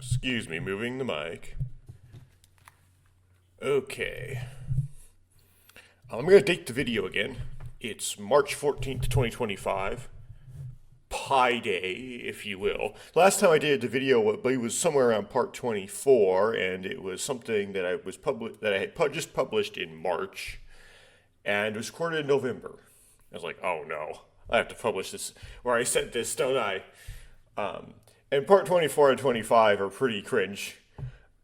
Excuse me, moving the mic. Okay. I'm going to date the video again. It's March 14th, 2025. Pi Day, if you will. Last time I did the video, it was somewhere around part 24, and it was something that I had just published in March, and it was recorded in November. I was like, oh no, I have to publish this where I said this, don't I? And part 24 and 25 are pretty cringe,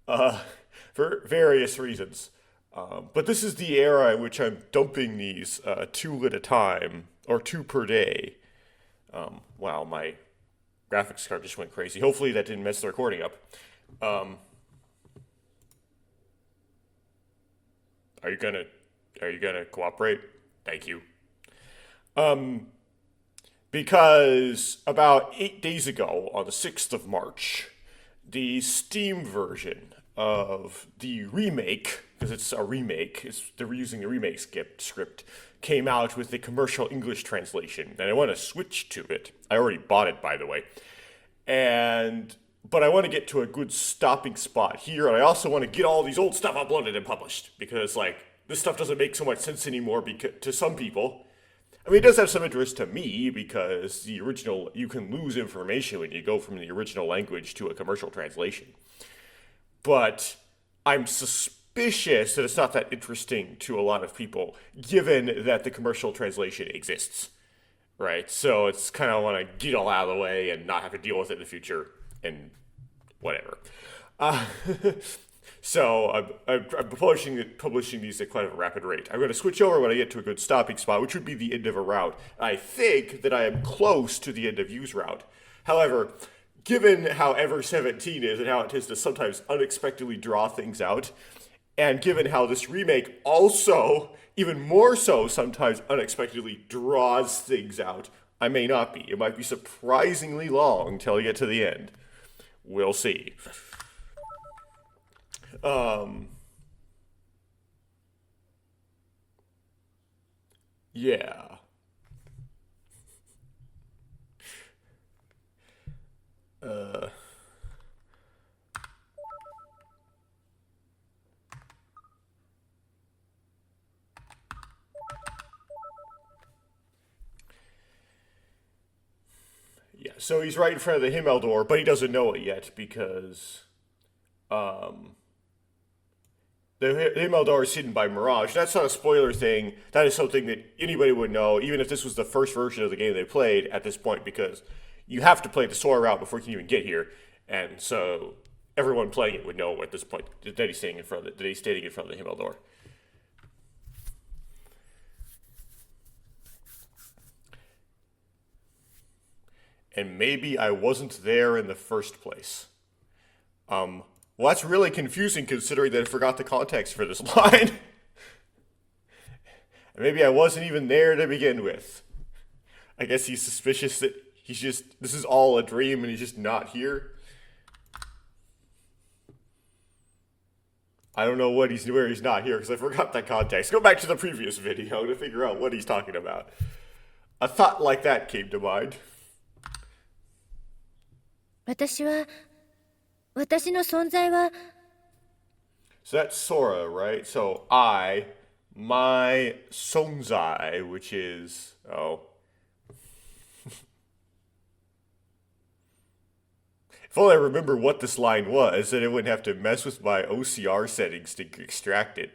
for various reasons. But this is the era in which I'm dumping these 2 at a time, or 2 per day. Wow, my graphics card just went crazy. Hopefully that didn't mess the recording up. Are you gonna cooperate? Thank you. Because about 8 days ago, on the 6th of March, the Steam version of the remake, because it's a remake, they're using the remake script, came out with the commercial English translation, and I want to switch to it. I already bought it, by the way. But I want to get to a good stopping spot here, and I also want to get all these old stuff uploaded and published, because, this stuff doesn't make so much sense anymore to some people. I mean, it does have some interest to me, because you can lose information when you go from the original language to a commercial translation. But I'm suspicious that it's not that interesting to a lot of people, given that the commercial translation exists, right? So it's kind of want to get all out of the way and not have to deal with it in the future, and whatever. So I'm publishing these at quite a rapid rate. I'm going to switch over when I get to a good stopping spot, which would be the end of a route. I think that I am close to the end of U's route. However, given how Ever17 is and how it tends to sometimes unexpectedly draw things out, and given how this remake also, even more so, sometimes unexpectedly draws things out, I may not be. It might be surprisingly long until I get to the end. We'll see. Yeah. Yeah, so he's right in front of the Himmel door, but he doesn't know it yet because, the Himmel door is hidden by Mirage. That's not a spoiler thing. That is something that anybody would know, even if this was the first version of the game they played at this point, because you have to play the Sora route before you can even get here. And so everyone playing it would know at this point that he's standing in front of the Himmel door. And maybe I wasn't there in the first place. Well, that's really confusing considering that I forgot the context for this line. And maybe I wasn't even there to begin with. I guess he's suspicious that this is all a dream and he's just not here. I don't know where he's not here because I forgot that context. Go back to the previous video to figure out what he's talking about. A thought like that came to mind. 私の存在は So that's Sora, right? So my sonzai, which is, if only I remember what this line was, then I wouldn't have to mess with my OCR settings to extract it.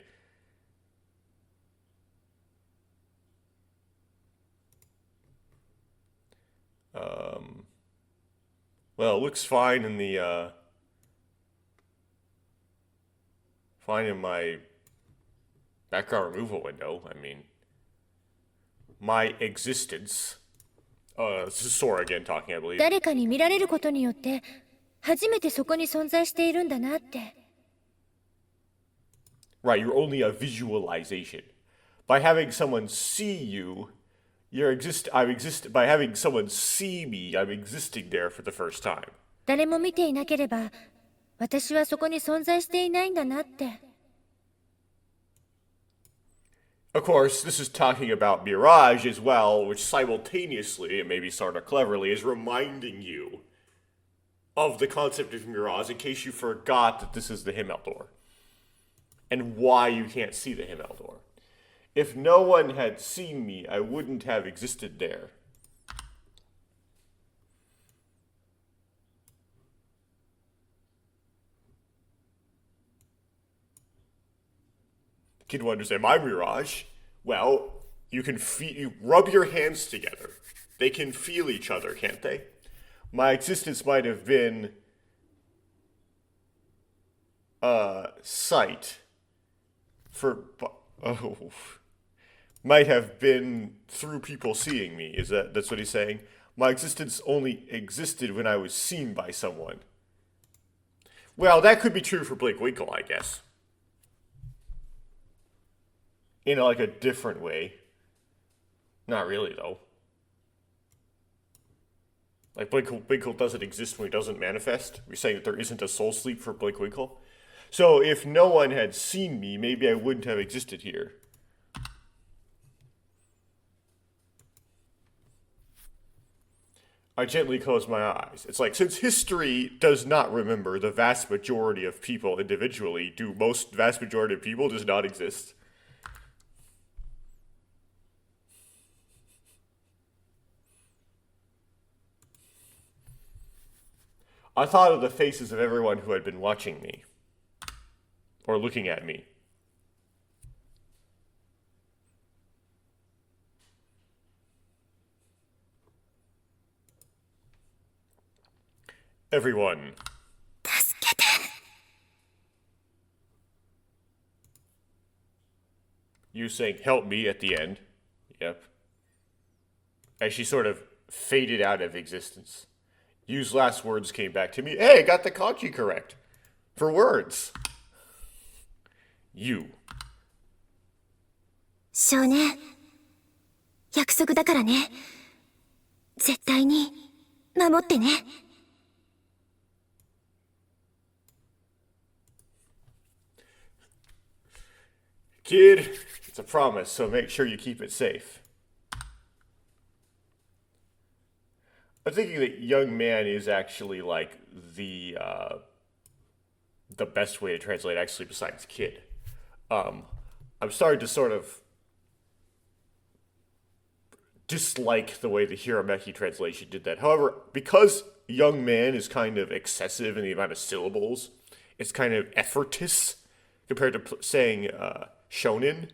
Well, it looks fine in the, fine in my background removal window. I mean, my existence. This is Sora again talking, I believe. 誰かに見られることによって初めてそこに存在しているんだなって。 Right, you're only a visualization. By having someone see you, by having someone see me, I'm existing there for the first time. 誰も見ていなければ私はそこに存在していないんだなって。 Of course, this is talking about Mirage as well, which simultaneously, and maybe sort of cleverly, is reminding you of the concept of mirage in case you forgot that this is the Himmel door and why you can't see the Himmel door. If no one had seen me, I wouldn't have existed there. Kid wonders, am I mirage? Well, you can you rub your hands together. They can feel each other, can't they? My existence might have been sight for might have been through people seeing me. That's what he's saying? My existence only existed when I was seen by someone. Well, that could be true for Blake Winkle, I guess. In like a different way. Not really, though. Like Blake Winkle doesn't exist when he doesn't manifest. We're saying that there isn't a soul sleep for Blake Winkle. So if no one had seen me, maybe I wouldn't have existed here. I gently close my eyes. It's like, since history does not remember the vast majority of people individually, vast majority of people does not exist? I thought of the faces of everyone who had been watching me. Or looking at me. Everyone. You saying, help me at the end. Yep. As she sort of faded out of existence. Yu's last words came back to me. Hey, got the kanji correct. For words. You. 少年、約束だからね。絶対に守ってね。Kid, it's a promise, so make sure you keep it safe. I'm thinking that young man is actually like the best way to translate, actually, besides kid. I'm starting to sort of dislike the way the Hirameki translation did that. However, because young man is kind of excessive in the amount of syllables, it's kind of effortless compared to saying shonen.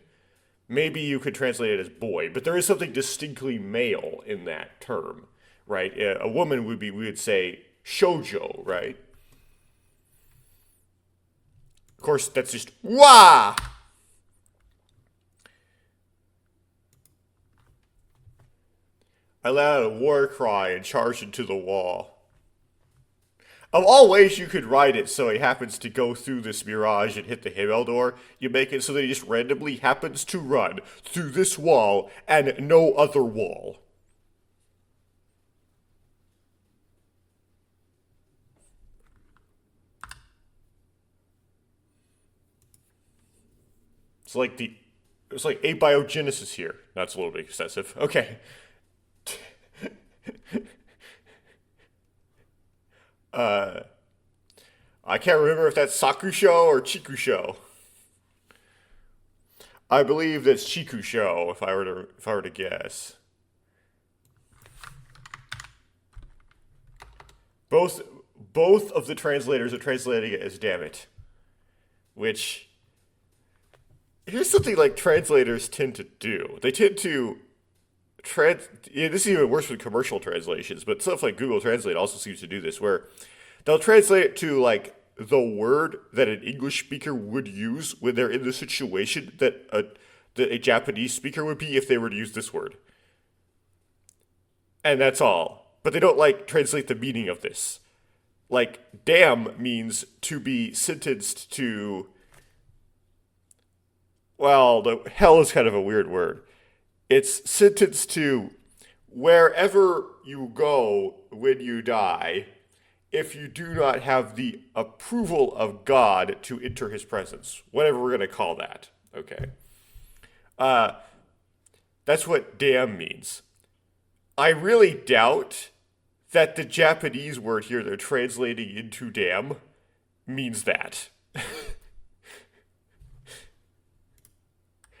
Maybe you could translate it as boy, but there is something distinctly male in that term, right? A woman we would say shoujo, right? Of course, that's just wah. I let out a war cry and charged into the wall. Of all ways you could write it so he happens to go through this mirage and hit the Himmel door, you make it so that he just randomly happens to run through this wall and no other wall. It's like abiogenesis here. That's a little bit excessive. Okay. I can't remember if that's Sakusho or Chikusho. I believe that's Chikusho if I were to guess. Both of the translators are translating it as damn it. Which, here's something like translators tend to do. They tend to this is even worse with commercial translations, but stuff like Google Translate also seems to do this, where they'll translate it to like the word that an English speaker would use when they're in the situation that a Japanese speaker would be if they were to use this word. And that's all. But they don't like translate the meaning of this. Like, damn means to be sentenced to, well, the hell is kind of a weird word. It's sentenced to wherever you go when you die, if you do not have the approval of God to enter his presence. Whatever we're going to call that. Okay. That's what damn means. I really doubt that the Japanese word here they're translating into damn means that.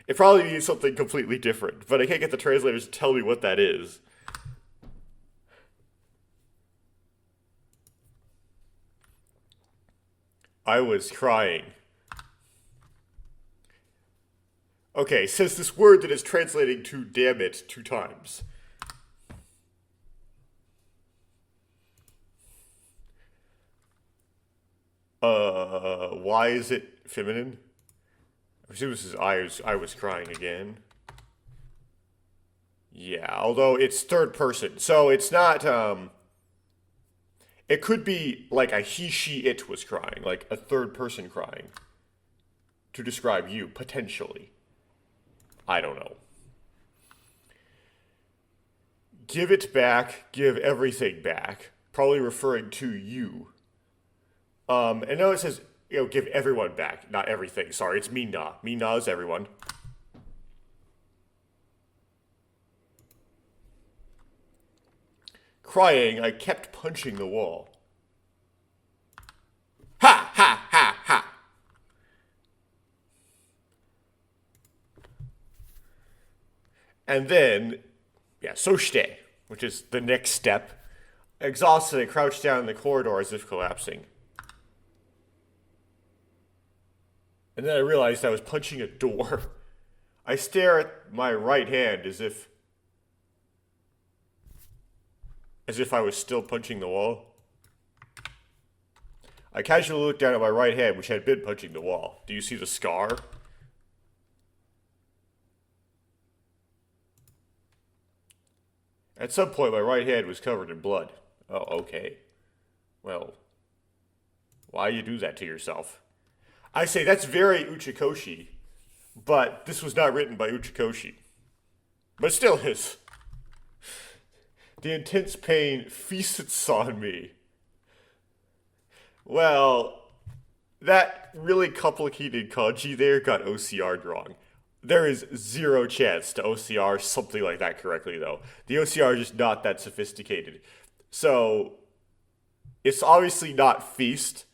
It probably means something completely different, but I can't get the translators to tell me what that is. I was crying. Okay, says this word that is translating to damn it 2 times. Why is it feminine? I assume this is I was crying again. Yeah, although it's third person, so it's not, it could be like a he, she, it was crying, like a third person crying to describe you, potentially. I don't know. Give it back, give everything back. Probably referring to you. And now it says, give everyone back. Not everything, sorry, it's Mina. Mina is everyone. Crying, I kept punching the wall. Ha, ha, ha, ha. And then, soshite, which is the next step. Exhausted, I crouched down in the corridor as if collapsing. And then I realized I was punching a door. I stare at my right hand as if I was still punching the wall. I casually looked down at my right hand, which had been punching the wall. Do you see the scar? At some point, my right hand was covered in blood. Oh, okay. Well, why you do that to yourself? I say that's very Uchikoshi, but this was not written by Uchikoshi. But it still is. The intense pain feasts on me. Well, that really complicated kanji there got OCR'd wrong. There is 0 chance to OCR something like that correctly, though. The OCR is just not that sophisticated. So, it's obviously not feast.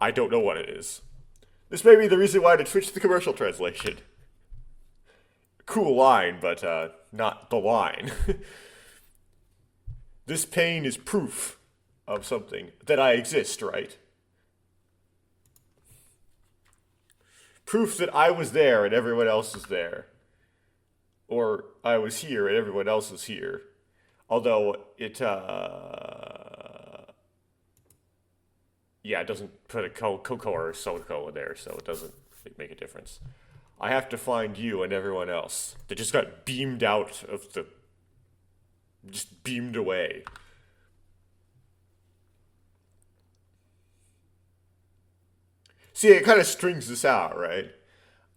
I don't know what it is. This may be the reason why I switched the commercial translation. Cool line, but not the line. This pain is proof of something. That I exist, right? Proof that I was there and everyone else is there. Or I was here and everyone else is here. Although it, it doesn't put a Coco or a Coco in there, so it doesn't make a difference. I have to find you and everyone else that just got beamed out of the... just beamed away. See, it kind of strings this out, right?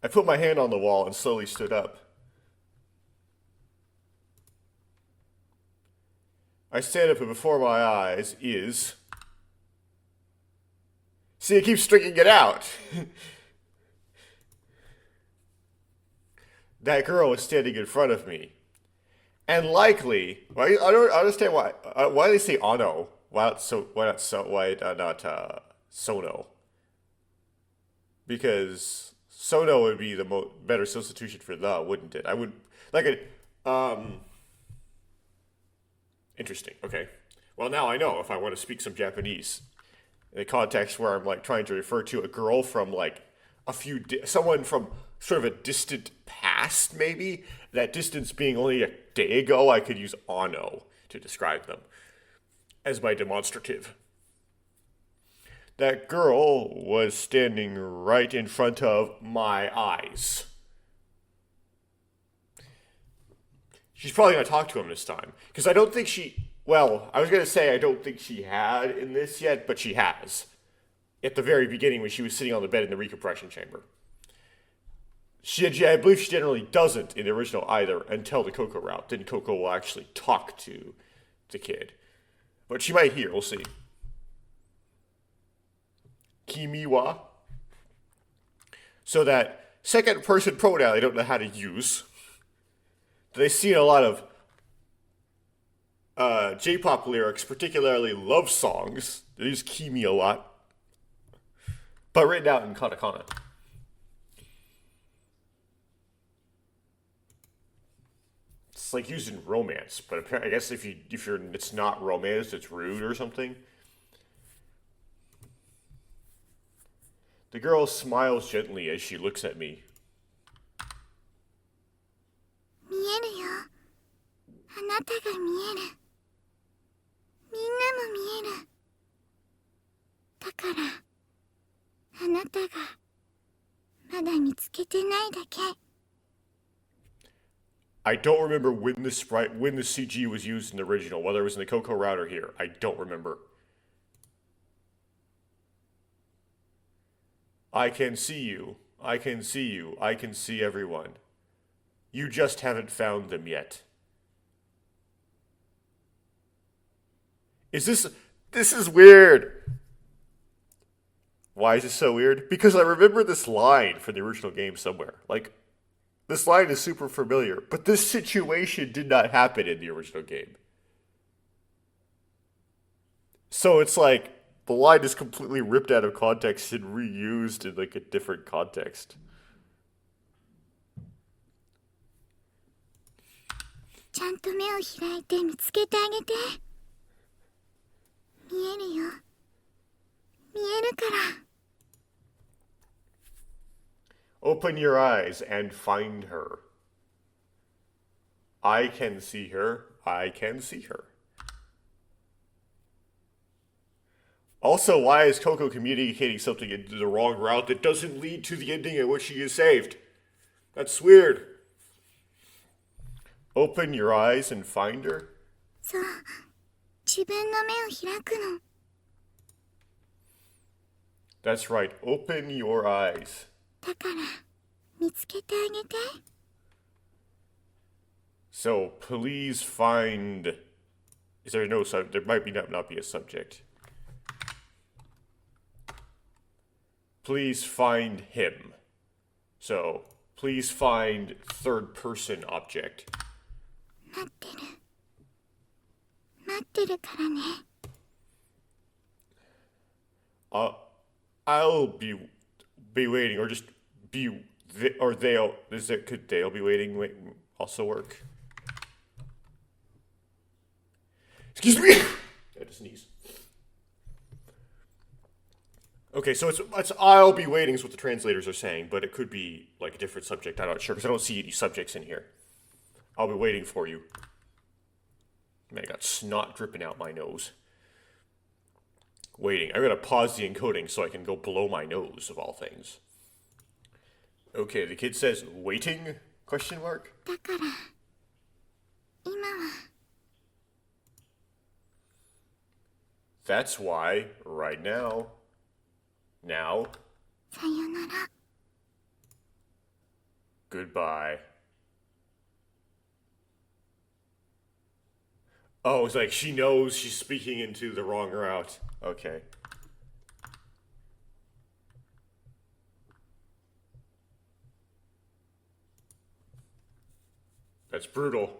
I put my hand on the wall and slowly stood up. I stand up and before my eyes is... See, it keeps stringing it out. That girl is standing in front of me. And likely, I don't understand why they say Ano. Why not Sono? Because Sono would be the better substitution for the, wouldn't it? I would like it. Interesting. Okay. Well, now I know if I want to speak some Japanese in a context where I'm like trying to refer to a girl from like someone from sort of a distant past, maybe that distance being only a day ago, I could use Ano to describe them as my demonstrative. That girl was standing right in front of my eyes. She's probably going to talk to him this time. Because I don't think I was going to say I don't think she had in this yet, but she has. At the very beginning when she was sitting on the bed in the recompression chamber. I believe she generally doesn't in the original either until the Coco route. Then Coco will actually talk to the kid. But she might hear, we'll see. Kimi wa. So that second person pronoun I don't know how to use. They see a lot of J-pop lyrics, particularly love songs. They use kimi a lot, but written out in katakana. It's like used in romance, but apparently, I guess if you're it's not romance, it's rude or something. The girl smiles gently as she looks at me. 見えるよ。あなたが見える。みんなも見える。だから、あなたがまだ見つけてないだけ。I don't remember when the CG was used in the original, whether it was in the Coco route or here. I don't remember. I can see you. I can see you. I can see everyone. You just haven't found them yet. This is weird. Why is this so weird? Because I remember this line from the original game somewhere. Like, this line is super familiar, but this situation did not happen in the original game. So it's like the line is completely ripped out of context and reused in like a different context. ちゃんと目を開いて見つけてあげて。見えるよ。見えるから。Open your eyes and find her. I can see her. I can see her. Also, why is Coco communicating something into the wrong route that doesn't lead to the ending at which she is saved? That's weird. Open your eyes and find her? そう。自分の目を開くの。That's right. Open your eyes. だから見つけてあげて。So please find. Is there no subject? There might not be a subject. Please find him. So please find third person object. 待ってる。待ってるからね。I'll be waiting, or just be, or they'll. Could they'll be waiting also work? Excuse me. I had to sneeze. Okay, so it's I'll be waiting is what the translators are saying, but it could be like a different subject. I'm not sure because I don't see any subjects in here. I'll be waiting for you. Man, I got snot dripping out my nose. Waiting. I'm gonna pause the encoding so I can go blow my nose, of all things. Okay, the kid says waiting? Question mark? だから今は。 That's why, right now. Now. さよなら。 Goodbye. Oh, it's like she knows she's speaking into the wrong route. Okay. That's brutal.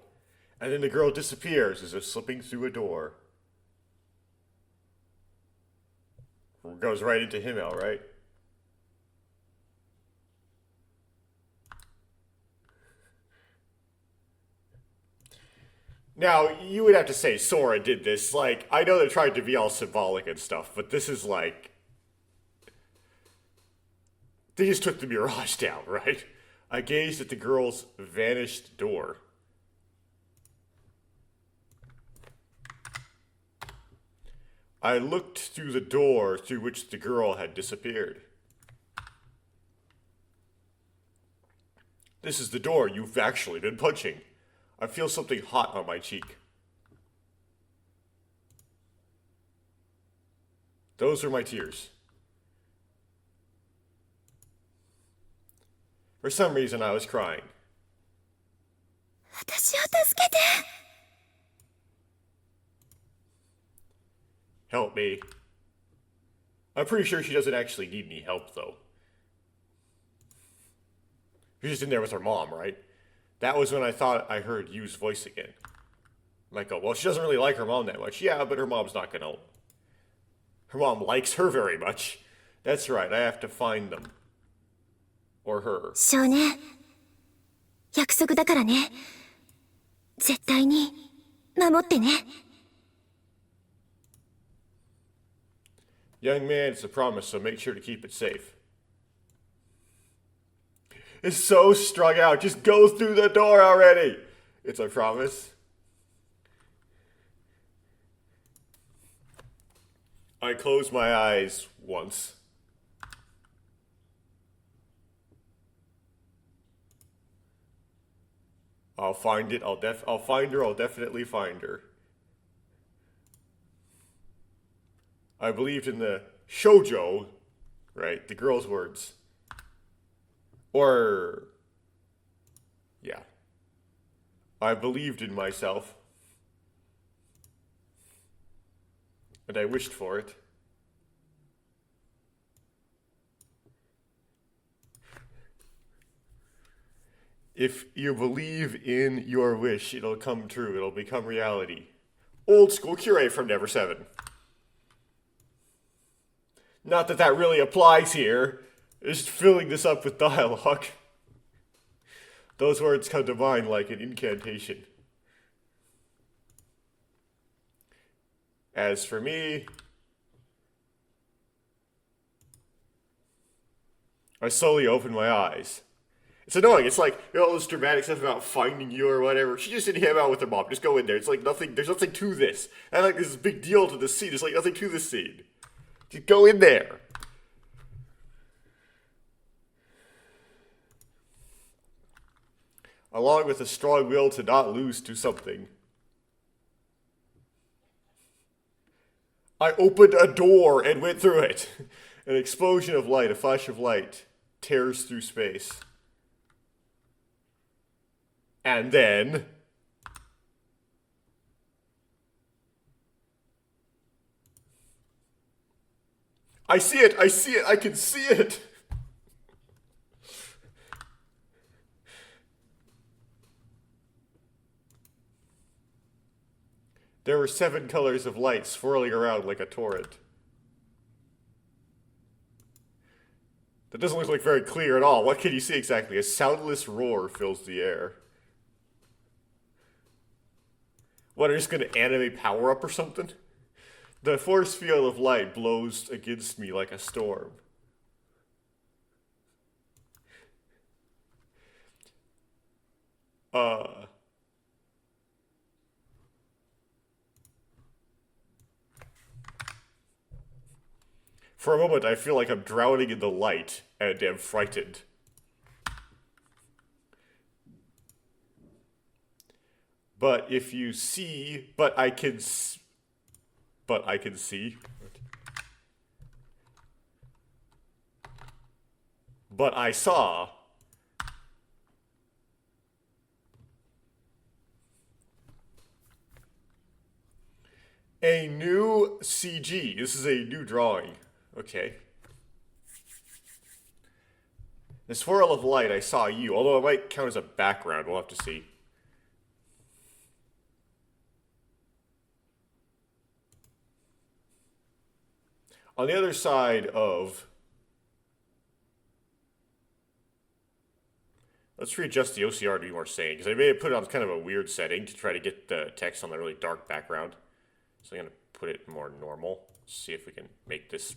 And then the girl disappears as if slipping through a door. Goes right into Himmel, right? Now, you would have to say Sora did this. Like, I know they're trying to be all symbolic and stuff, but this is like... They just took the mirage down, right? I gazed at the girl's vanished door. I looked through the door through which the girl had disappeared. This is the door you've actually been punching. I feel something hot on my cheek. Those are my tears. For some reason, I was crying. 私を助けて。 Help me. I'm pretty sure she doesn't actually need any help, though. She's just in there with her mom, right? That was when I thought I heard Yu's voice again. Like, oh, well, she doesn't really like her mom that much. Yeah, but her mom's not gonna. Her mom likes her very much. That's right, I have to find them. Or her. 少年、約束だからね。絶対に守ってね。Young man, it's a promise, so make sure to keep it safe. It's so strung out. Just go through the door already. It's a promise. I closed my eyes once. I'll find it. I'll find her. I'll definitely find her. I believed in the shoujo, right? The girl's words. Or, yeah. I believed in myself. And I wished for it. If you believe in your wish, it'll come true. It'll become reality. Old school curate from Ever17. Not that that really applies here. Just filling this up with dialogue. Those words come to mind like an incantation. As for me, I slowly opened my eyes. It's annoying. It's like, you know, all this dramatic stuff about finding you or whatever. She just didn't hang out with her mom. Just go in there. It's like nothing. There's nothing to this. And like this is a big deal to this scene. There's like nothing to this scene. Just go in there. Along with a strong will to not lose to something. I opened a door and went through it. An explosion of light, a flash of light, tears through space. And then... I see it! I see it! I can see it! There were 7 colors of light swirling around like a torrent. That doesn't look like very clear at all. What can you see exactly? A soundless roar fills the air. What, are you just going to animate power up or something? The force field of light blows against me like a storm. For a moment, I feel like I'm drowning in the light and am frightened. But if you see, but I can see. But I saw. A new CG. This is a new drawing. Okay. The swirl of light, I saw you, although it might count as a background. We'll have to see. On the other side of... Let's readjust the OCR to be more sane, because I may have put it on kind of a weird setting to try to get the text on the really dark background. So I'm going to put it more normal. See if we can make this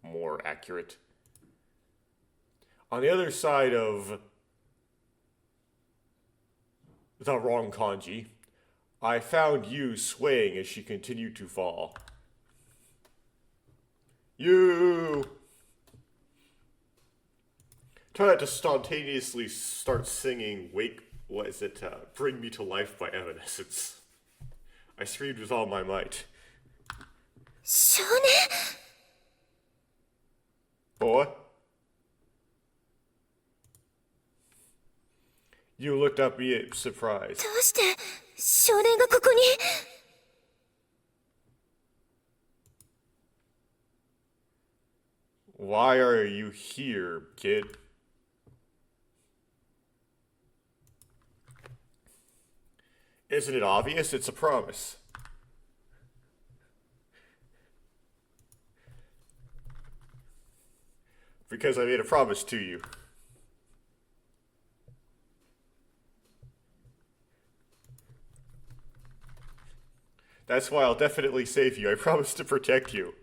more accurate. On the other side of the wrong kanji, I found you swaying as she continued to fall. You! Try not to spontaneously start singing Bring Me to Life by Evanescence. I screamed with all my might. 少年 Boy? You looked up me in surprise. どうして少年がここに Why are you here, kid? Isn't it obvious? It's a promise. Because I made a promise to you. That's why I'll definitely save you. I promise to protect you.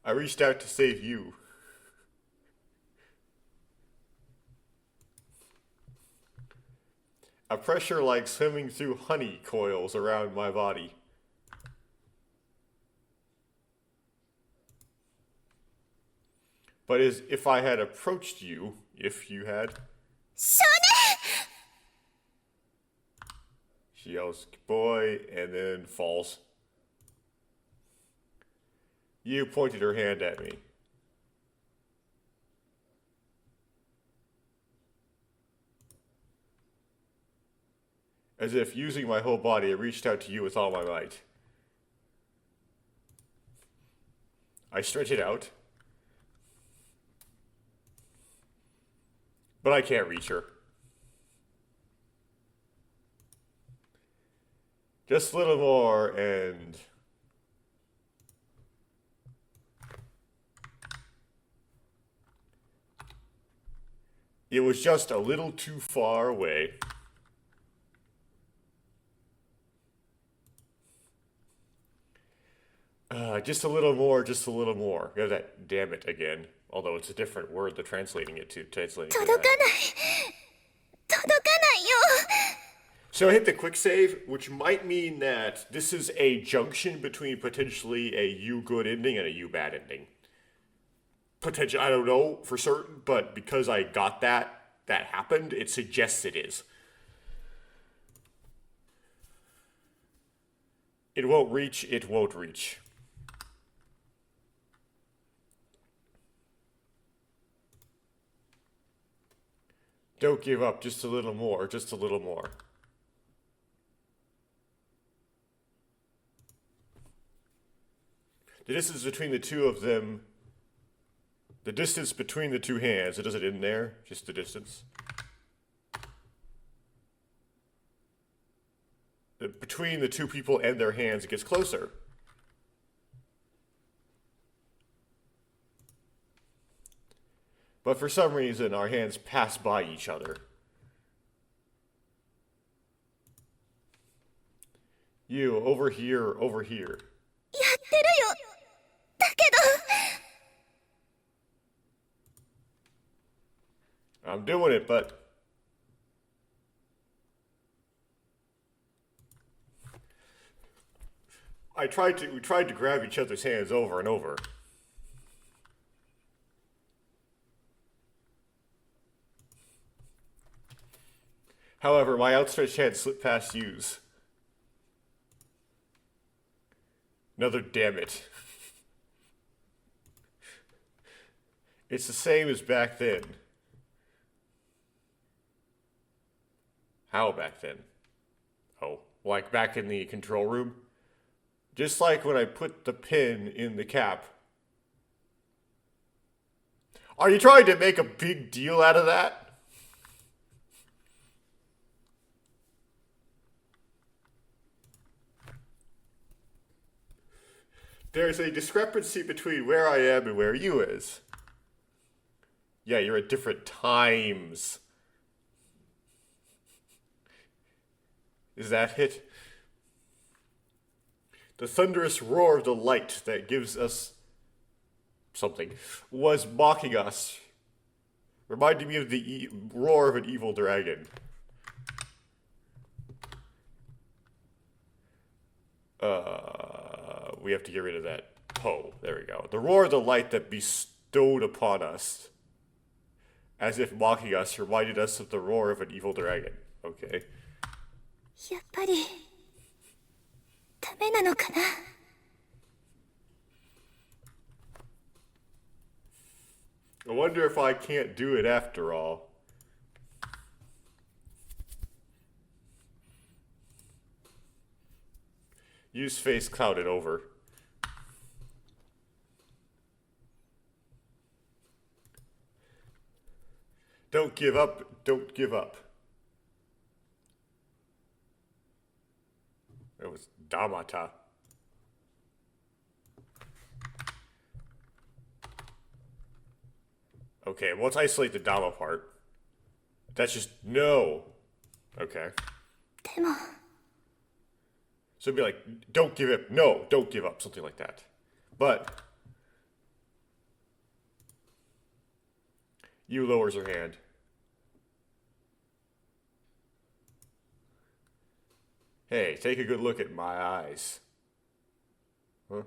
I reached out to save you. A pressure like swimming through honey coils around my body. But as if I had approached you, if you had, 少年 she yells, boy, and then falls. You pointed her hand at me. As if using my whole body, I reached out to you with all my might. I stretch it out. But I can't reach her. Just a little more, and it was just a little too far away. Just a little more, just a little more. Yeah, that damn it again. Although it's a different word, they're translating it to. 届かない届かないよ So I hit the quick save, which might mean that this is a junction between potentially a you good ending and a you bad ending. Potential, I don't know for certain, but because I got that happened, it suggests it is. It won't reach, it won't reach. Don't give up, just a little more, just a little more. The distance between the two of them, the distance between the two hands, it does it in there, just the distance. Between the two people and their hands, it gets closer. But for some reason, our hands pass by each other. You, over here, over here. やってるよだけど I'm doing it, but we tried to grab each other's hands over and over. However, my outstretched hand slipped past you's. Another damn it. It's the same as back then. How back then? Oh, like back in the control room? Just like when I put the pin in the cap. Are you trying to make a big deal out of that? There's a discrepancy between where I am and where you is. Yeah, you're at different times. Is that it? The thunderous roar of the light that gives us something was mocking us, reminding me of the roar of an evil dragon. We have to get rid of that Poe. There we go. The roar of the light that bestowed upon us, as if mocking us, reminded us of the roar of an evil dragon. Okay. やっぱりダメなのかな I wonder if I can't do it after all. Use face clouded over. Don't Don't give up. Don't give up. It was Damata. Okay, well, let's isolate the Dama part. That's just no. Okay. でも So it'd be like, don't give up. No, don't give up. Something like that. But Yu lowers her hand. Hey, take a good look at my eyes. Huh?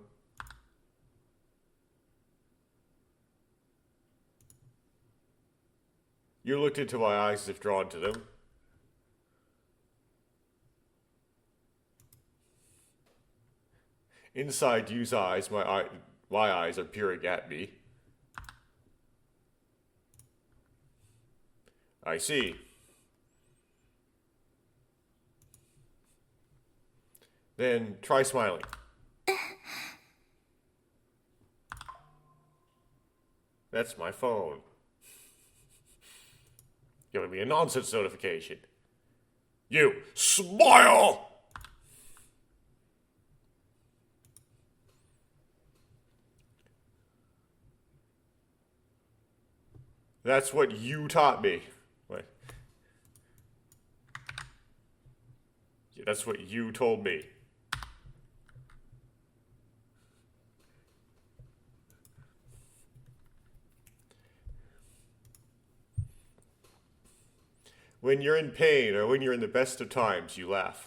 You looked into my eyes as if drawn to them. Inside Yu's eyes, my eyes are peering at me. I see. Then try smiling. That's my phone. Giving me a nonsense notification. You smile! That's what you taught me. What? Yeah, that's what you told me. When you're in pain or when you're in the best of times, you laugh.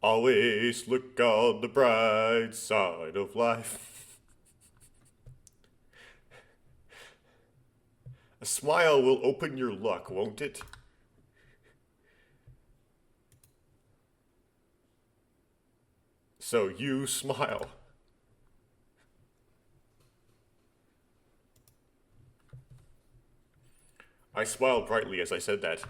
Always look on the bright side of life. A smile will open your luck, won't it? So you smile. I smiled brightly as I said that.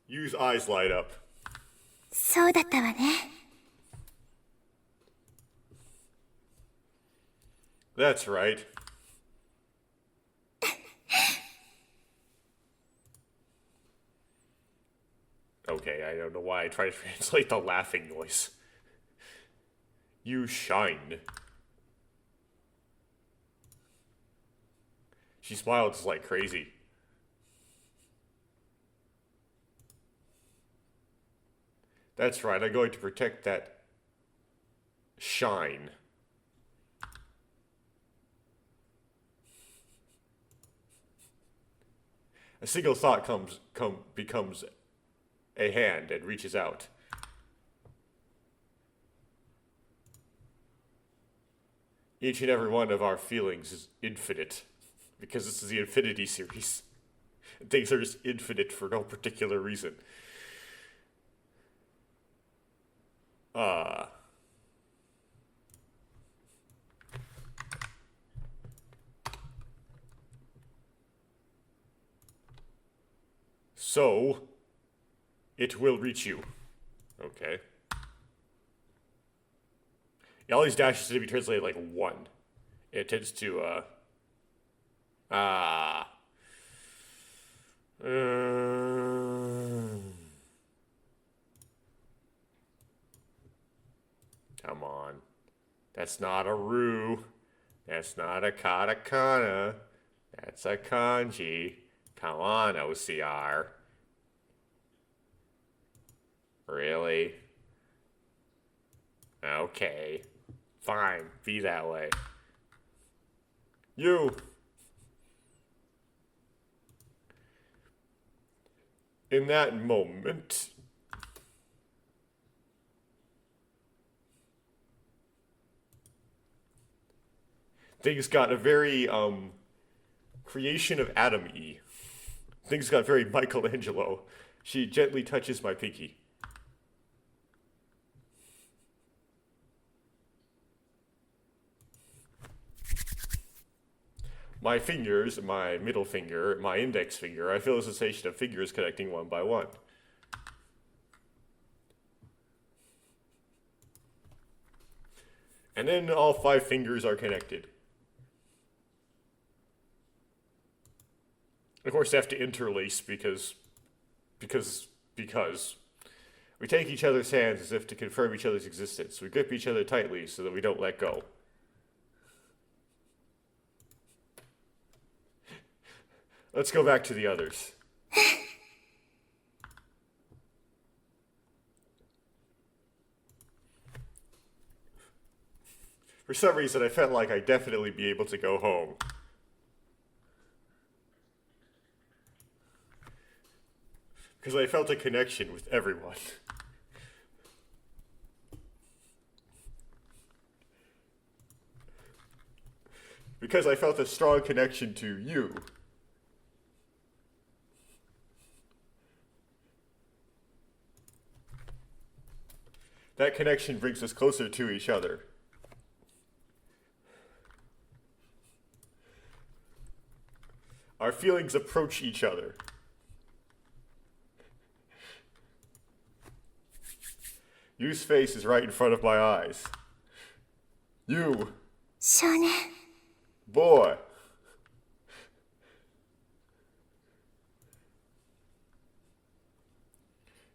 Yu's eyes light up. そうだったわね That's right. Okay, I don't know why I try to translate the laughing noise. You shine. She smiled just like crazy. That's right, I'm going to protect that shine. A single thought becomes a hand and reaches out. Each and every one of our feelings is infinite, because this is the Infinity series. Things are just infinite for no particular reason. So, it will reach you. Okay. Yeah, all these dashes need to be translated like one. It tends to, Come on. That's not a ru. That's not a katakana. That's a kanji. Come on, OCR. Really? Okay. Fine. Be that way. You. In that moment, things got a very, creation of Adam-y. Things got very Michelangelo. She gently touches my pinky. My fingers, my middle finger, my index finger, I feel a sensation of fingers connecting one by one. And then all 5 fingers are connected. Of course, they have to interlace because we take each other's hands as if to confirm each other's existence. We grip each other tightly so that we don't let go. Let's go back to the others. For some reason, I felt like I'd definitely be able to go home. Because I felt a connection with everyone. Because I felt a strong connection to you. That connection brings us closer to each other. Our feelings approach each other. Yu's face is right in front of my eyes. You. 少年 Boy.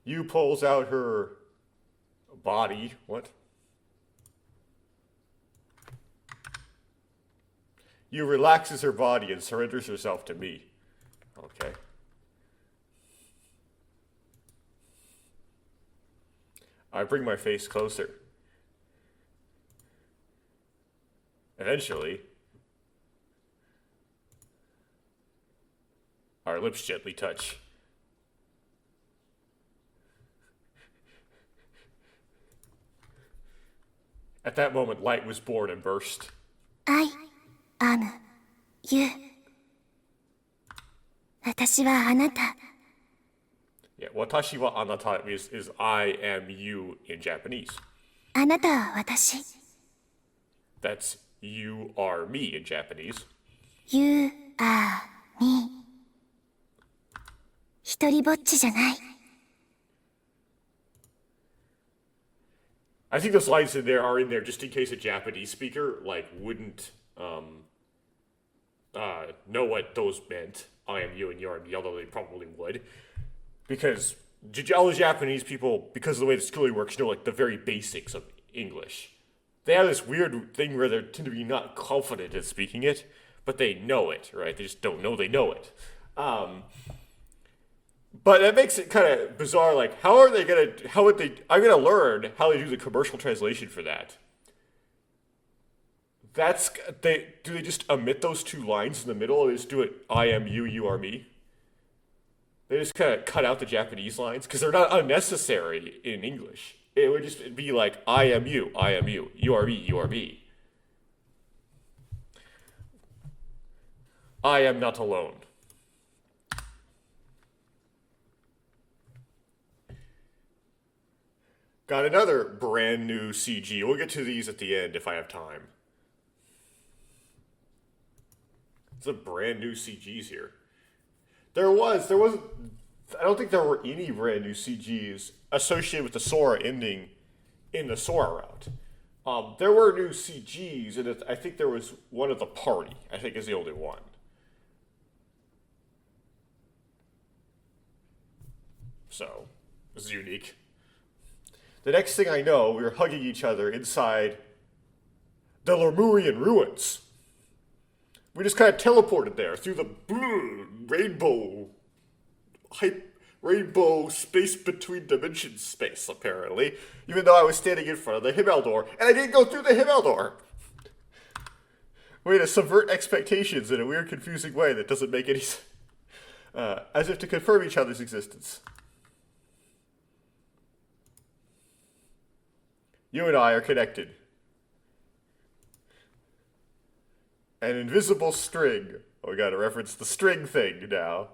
Yu pulls out her body. What? Yu relaxes her body and surrenders herself to me. Okay. I bring my face closer. Eventually, our lips gently touch. At that moment, light was born and burst. I am you 私はあなた Yeah, watashi wa anata is I am you in Japanese. あなたは私 That's you are me in Japanese. You are me 一人ぼっちじゃない I think those lines in there are in there just in case a Japanese speaker wouldn't know what those meant. I am you and you are me, although they probably would. Because all the Japanese people, because of the way the schooling works, know the very basics of English. They have this weird thing where they tend to be not confident in speaking it, but they know it, right? They just don't know they know it. But that makes it kind of bizarre. I'm gonna learn how they do the commercial translation for that. Do they just omit those 2 lines in the middle and just do it, I am you, you are me? They just kind of cut out the Japanese lines because they're not unnecessary in English. It would just be like, I am you, you are me, you are me. I am not alone. Got another brand new CG. We'll get to these at the end if I have time. It's a brand new CGs here. There wasn't, I don't think there were any brand new CGs associated with the Sora ending in the Sora route. There were new CGs, and I think there was one at the party. I think is the only one. So, this is unique. The next thing I know, we were hugging each other inside the Lemurian ruins. We just kind of teleported there through the rainbow space between dimensions space, apparently. Even though I was standing in front of the Himmel door, and I didn't go through the Himmel door. Way to subvert expectations in a weird, confusing way that doesn't make any sense. As if to confirm each other's existence. You and I are connected. An invisible string. Oh, we gotta reference the string thing now.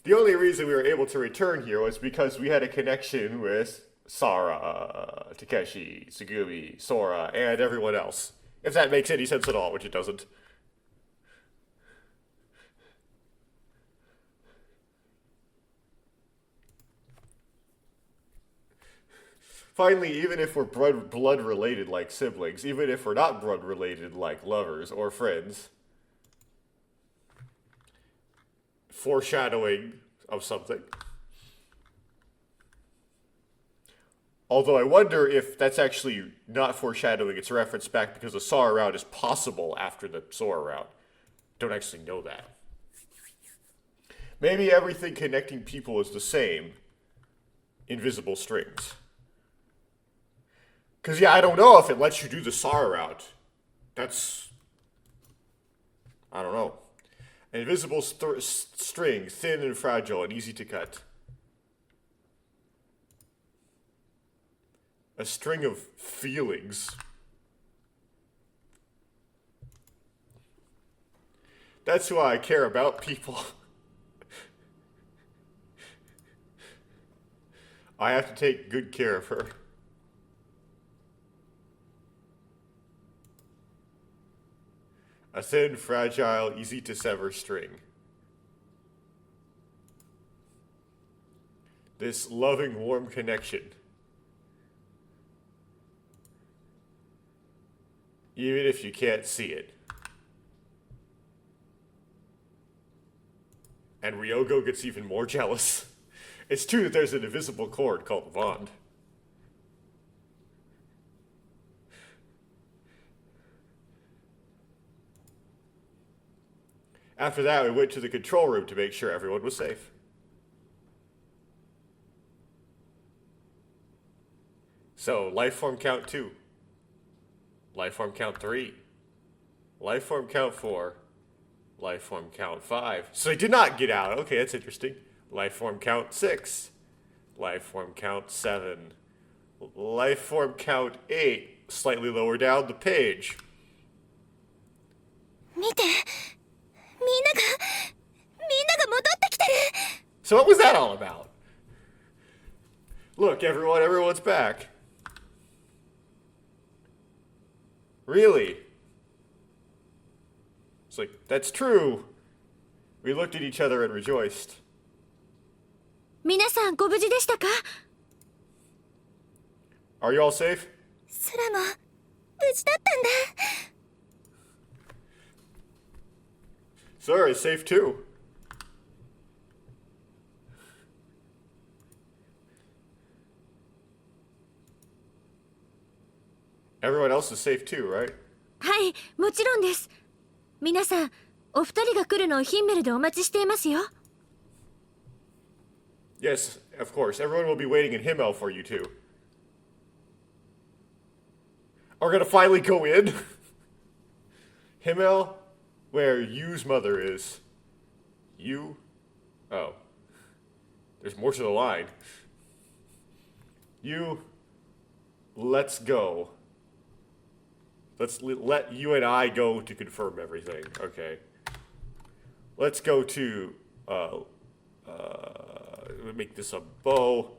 The only reason we were able to return here was because we had a connection with Sara, Takeshi, Tsugumi, Sora, and everyone else. If that makes any sense at all, which it doesn't. Finally, even if we're blood related like siblings, even if we're not blood related like lovers or friends, foreshadowing of something. Although I wonder if that's actually not foreshadowing, it's a reference back because the Sora route is possible after the Sora route. Don't actually know that. Maybe everything connecting people is the same. Invisible strings. Because, yeah, I don't know if it lets you do the Sora route. That's... I don't know. An invisible string, thin and fragile and easy to cut. A string of feelings. That's why I care about people. I have to take good care of her. A thin, fragile, easy to sever string. This loving, warm connection. Even if you can't see it. And Ryogo gets even more jealous. It's true that there's an invisible cord called the bond. After that, we went to the control room to make sure everyone was safe. So, life form count 2. Life form count 3. Life form count 4. Life form count 5. So they did not get out. Okay, that's interesting. Life form count 6. Life form count 7. Life form count 8. Slightly lower down the page. 見て、みんなが戻ってきてる。 So what was that all about? Look, everyone's back. Really? It's like, that's true. We looked at each other and rejoiced. 皆さんご無事でしたか？ Are you all safe? スラも無事だったんだ。 Sora is safe too. Everyone else is safe too, right? はい、もちろんです。皆さん、お二人が来るのをヒンメルでお待ちしていますよ。 Yes, of course. Everyone will be waiting in Himmel for you too. Are we gonna finally go in? Himmel, where Yu's mother is. Yu? Oh. There's more to the line. Yu, let's go. Let's let you and I go to confirm everything. Okay. Let's go to, make this a bow.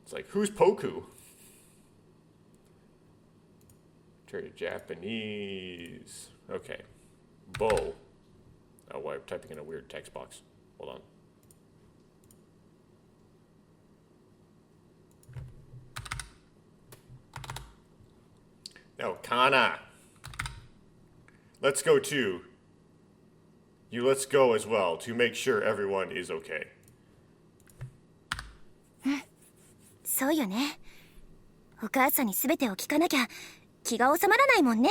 It's like, who's Poku? Turn to Japanese. Okay. Bow. Oh, I'm typing in a weird text box. Hold on. No, Kana. Let's go too. You let's go as well to make sure everyone is okay. そうよね。お母さんに全てを聞かなきゃ気が収まらないもんね。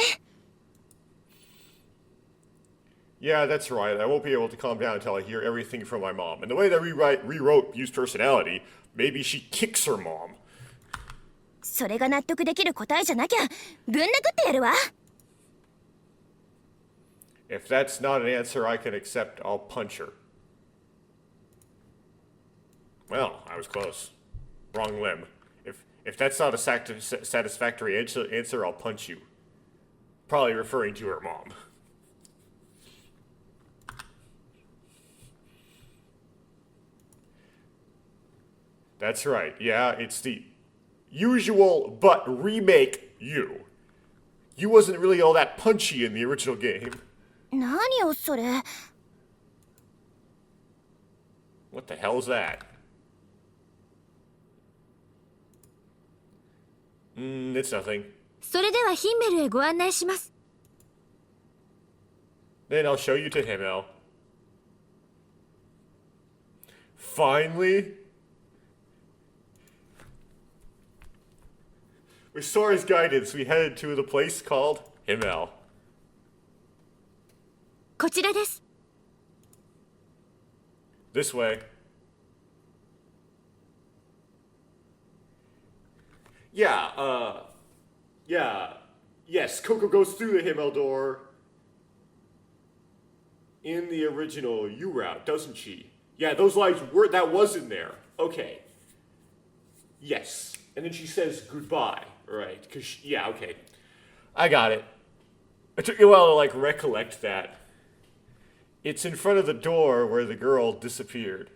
Yeah, that's right. I won't be able to calm down until I hear everything from my mom. And the way that rewrote Yu's personality, maybe she kicks her mom. それが納得できる答えじゃなきゃぶん殴ってやるわ。 If that's not an answer I can accept, I'll punch her. Well, I was close. Wrong limb. If that's not a satisfactory answer, I'll punch you. Probably referring to her mom. That's right. Yeah, it's the usual but remake you. You wasn't really all that punchy in the original game. 何よそれ。 What the hell is that? It's nothing. それではヒンメルへご案内します。 Then I'll show you to Himmel. Finally? With Sora's guidance, we headed to the place called Himmel. こちらです。 This way. Yes, Coco goes through the Himmel door in the original U route, doesn't she? Yeah, those lines that was in there. Okay. Yes. And then she says goodbye, right? Okay. I got it. It took me a while to, like, recollect that. It's in front of the door where the girl disappeared.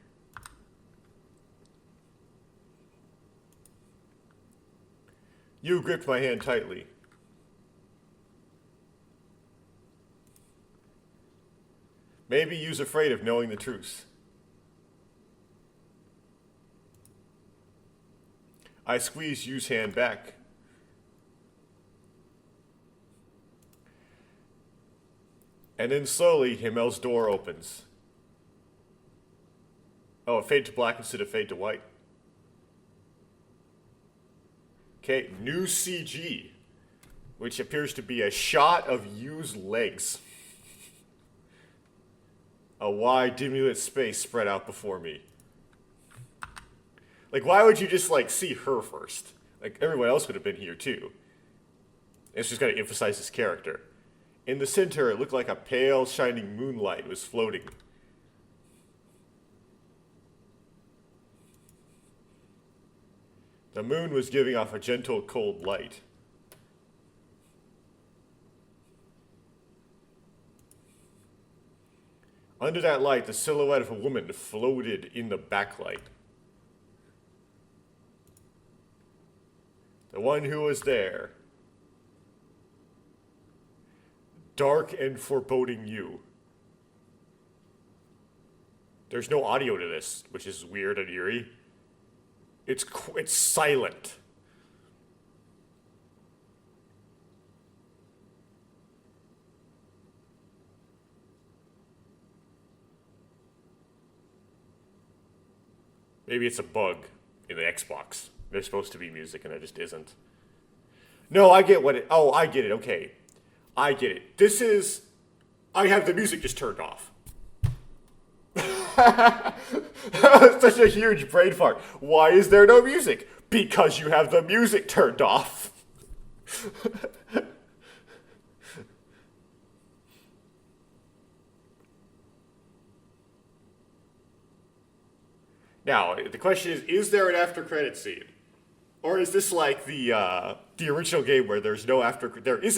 You gripped my hand tightly. Maybe you's afraid of knowing the truth. I squeezed Yu's hand back. And then slowly, Himmel's door opens. Oh, it faded to black instead of fade to white. Okay, new CG, which appears to be a shot of Yu's legs. A wide, dimly lit space spread out before me. Like, why would you just, like, see her first? Like, everyone else would have been here, too. It's just going to emphasize this character. In the center, it looked like a pale, shining moonlight was floating. The moon was giving off a gentle, cold light. Under that light, the silhouette of a woman floated in the backlight. The one who was there. Dark and foreboding you. There's no audio to this, which is weird and eerie. It's silent. Maybe it's a bug in the Xbox. There's supposed to be music and there just isn't. No, I get what it... Oh, I get it. Okay. I get it. This is... I have the music just turned off. Such a huge brain fart. Why is there no music? Because you have the music turned off. Now, the question is there an after credit scene? Or is this like the original game where there is an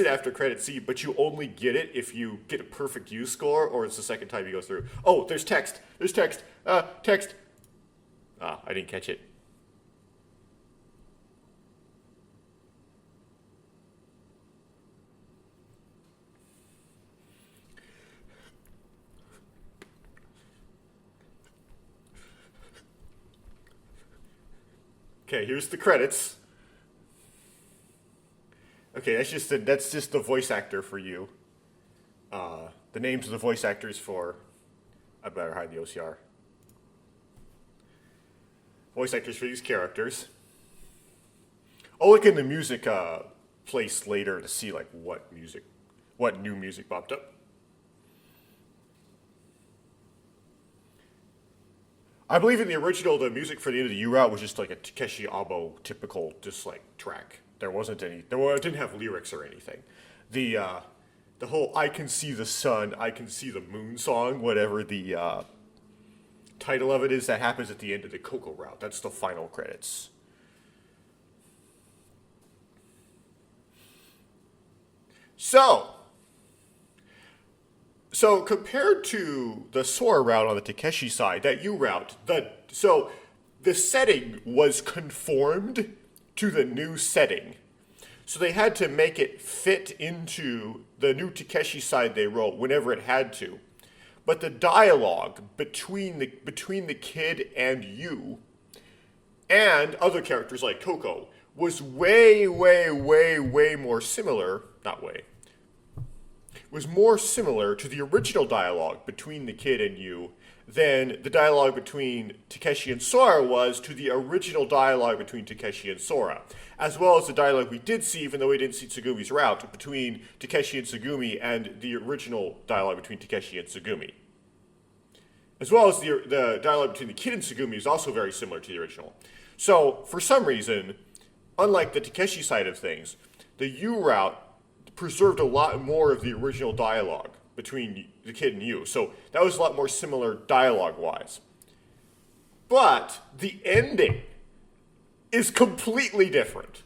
after credit scene, but you only get it if you get a perfect U score, or it's the second time you go through? Oh, there's text. There's text. Text. Ah, I didn't catch it. Okay, here's the credits. Okay, that's just the voice actor for you. The names of the voice actors for... I better hide the OCR. Voice actors for these characters. I'll look in the music place later to see like what new music popped up. I believe in the original, the music for the end of the U route was just like a Takeshi Abo typical, just like track. There wasn't any. It didn't have lyrics or anything. The whole "I can see the sun, I can see the moon" song, whatever the title of it is, that happens at the end of the Coco route. That's the final credits. So compared to the Sora route on the Takeshi side, that U route, the setting was conformed to the new setting. So they had to make it fit into the new Takeshi side they wrote whenever it had to. But the dialogue between the kid and you and other characters like Coco was way, way, way, way more similar, not way, was more similar to the original dialogue between the kid and you than the dialogue between Takeshi and Sora was to the original dialogue between Takeshi and Sora, as well as the dialogue we did see, even though we didn't see Tsugumi's route, between Takeshi and Tsugumi and the original dialogue between Takeshi and Tsugumi. As well as the dialogue between the kid and Tsugumi is also very similar to the original. So, for some reason, unlike the Takeshi side of things, the U route preserved a lot more of the original dialogue between the kid and you. So that was a lot more similar dialogue-wise. But the ending is completely different.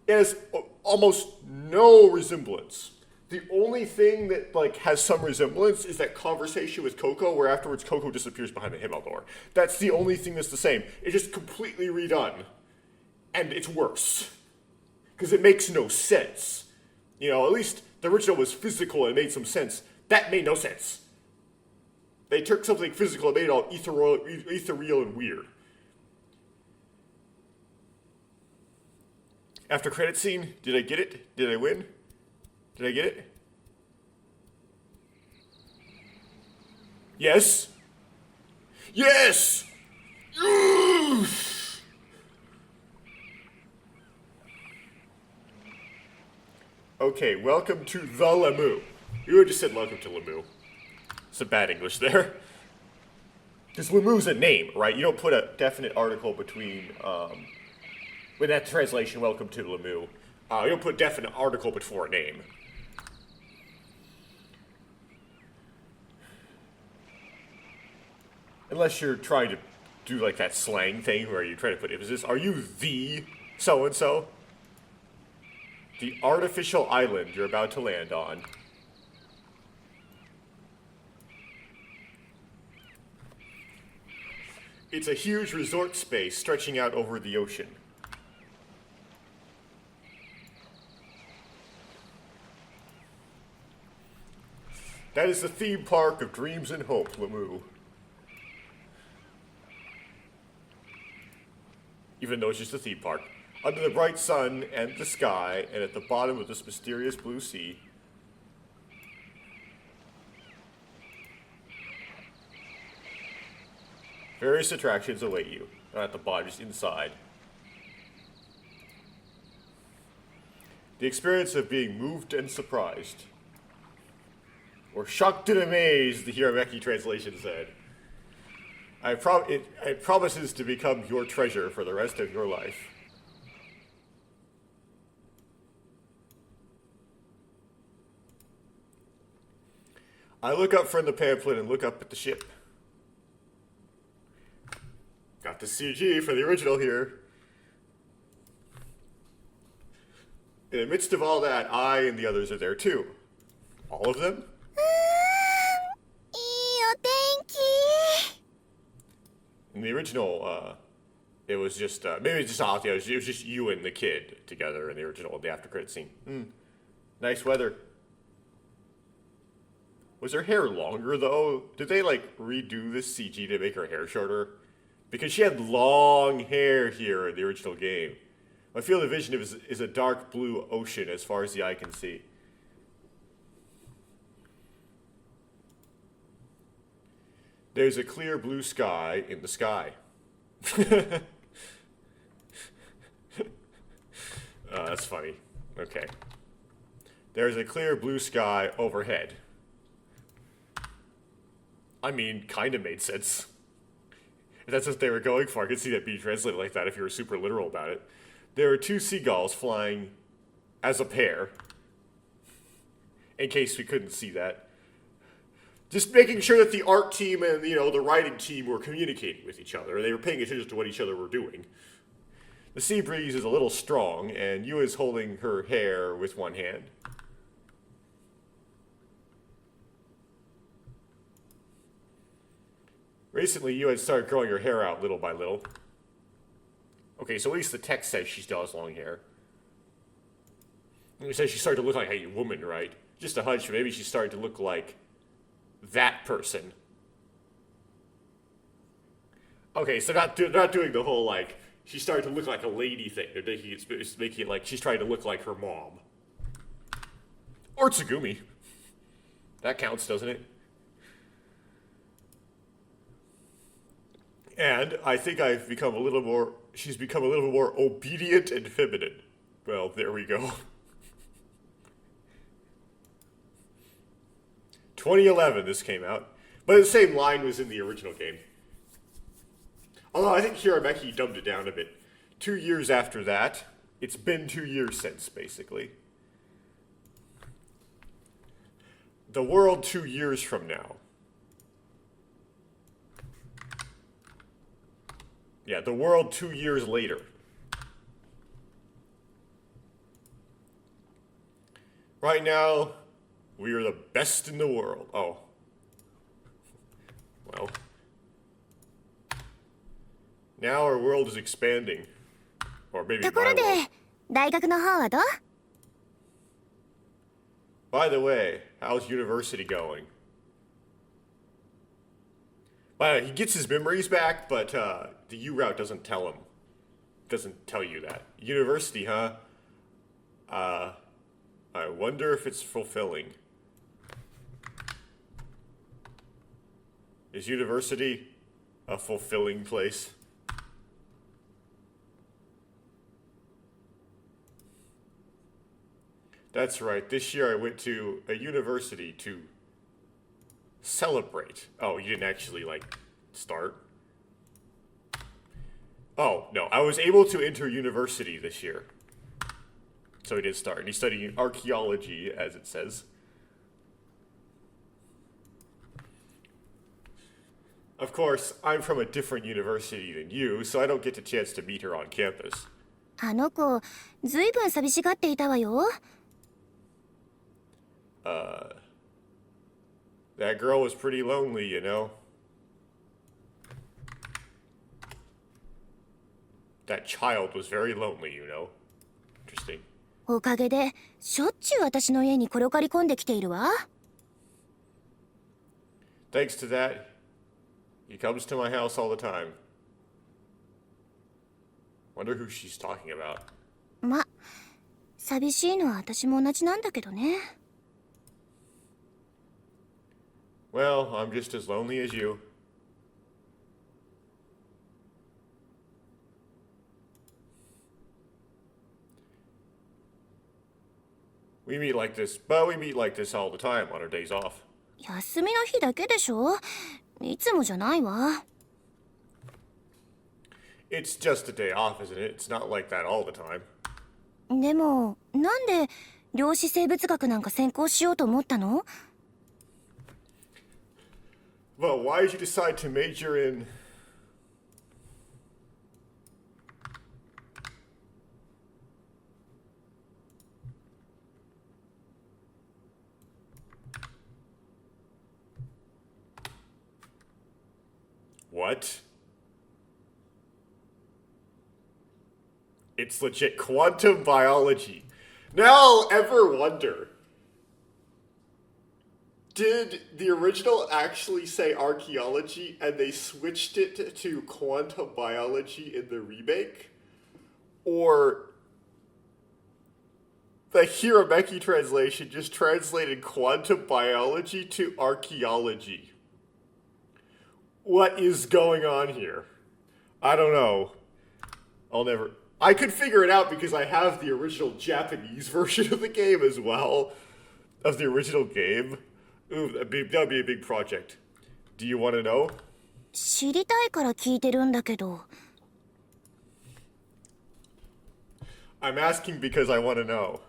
It has almost no resemblance. The only thing that has some resemblance is that conversation with Coco, where afterwards Coco disappears behind the Himmel door. That's the only thing that's the same. It's just completely redone. And it's worse. Because it makes no sense. At least the original was physical and made some sense. That made no sense. They took something physical and made it all ethereal and weird. After credit scene, did I get it? Did I win? Did I get it? Yes? Yes! Okay, welcome to the Lemu. You would have just said welcome to Lemu. Some bad English there. Because Lemu's a name, right? You don't put a definite article between, with that translation, welcome to Lemu. You don't put a definite article before a name. Unless you're trying to do that slang thing where you try to put emphasis. Are you the so-and-so? The artificial island you're about to land on. It's a huge resort space stretching out over the ocean. That is the theme park of dreams and hope, Lemu. Even though it's just a theme park. Under the bright sun and the sky, and at the bottom of this mysterious blue sea, various attractions await you. Not at the bottom, just inside. The experience of being moved and surprised. Or shocked and amazed, the Hirameki translation said. It promises to become your treasure for the rest of your life. I look up from the pamphlet and look up at the ship. Got the CG for the original here. In the midst of all that, I and the others are there too. All of them? In the original, it was just, maybe it's just off, it was just you and the kid together in the original, the after credit scene. Nice weather. Was her hair longer, though? Did they, redo this CG to make her hair shorter? Because she had long hair here in the original game. My field of vision is a dark blue ocean as far as the eye can see. There's a clear blue sky in the sky. That's funny. Okay. There's a clear blue sky overhead. I mean, kind of made sense. If that's what they were going for, I could see that being translated like that if you were super literal about it. There are two seagulls flying as a pair. In case we couldn't see that. Just making sure that the art team and, the writing team were communicating with each other. They were paying attention to what each other were doing. The sea breeze is a little strong, and Yua is holding her hair with one hand. Recently, Yua had started growing her hair out little by little. Okay, so at least the text says she still has long hair. It says she started to look like a woman, right? Just a hunch, but maybe she started to look like that person. Okay, so not doing the whole, She's starting to look like a lady thing. It's making it like she's trying to look like her mom. Or Tsugumi. That counts, doesn't it? And I think I've become a little more... She's become a little more obedient and feminine. Well, there we go. 2011, this came out. But the same line was in the original game. Although I think Hirameki dumbed it down a bit. 2 years after that, it's been 2 years since, basically. The world 2 years from now. Yeah, the world 2 years later. Right now, we are the best in the world. Oh. Well. Now our world is expanding. Or maybe my world. 大学の方はどう? By the way, how's university going? Well, he gets his memories back, but the U route doesn't tell him. Doesn't tell you that. University, huh? I wonder if it's fulfilling. Is university a fulfilling place? That's right. This year I went to a university to celebrate. Oh, you didn't actually, like, start? Oh, no. I was able to enter university this year. So he did start. And he's studying archaeology, as it says. Of course, I'm from a different university than you, so I don't get the chance to meet her on campus. あの子、ずいぶん寂しがっていたわよ。That girl was pretty lonely, you know? That child was very lonely, you know? Interesting. おかげで、しょっちゅう私の家に転がり込んできているわ。Thanks to that, he comes to my house all the time. Wonder who she's talking about. ま、寂しいのは私も同じなんだけどね。Well, I'm just as lonely as you. We meet like this, but we meet like this all the time on our days off. 休みの日だけでしょ？いつもじゃないわ。It's just a day off, isn't it? It's not like that all the time. でも、なんで量子生物学なんか専攻しようと思ったの？ Well, why did you decide to major in... What? It's legit quantum biology. Now I'll ever wonder, did the original actually say archaeology and they switched it to quantum biology in the remake? Or the Hirameki translation just translated quantum biology to archaeology? What is going on here? I don't know. I could figure it out because I have the original Japanese version of the game as well. Of the original game. Ooh, that would be a big project. Do you want to know? 知りたいから聞いてるんだけど。I'm asking because I want to know.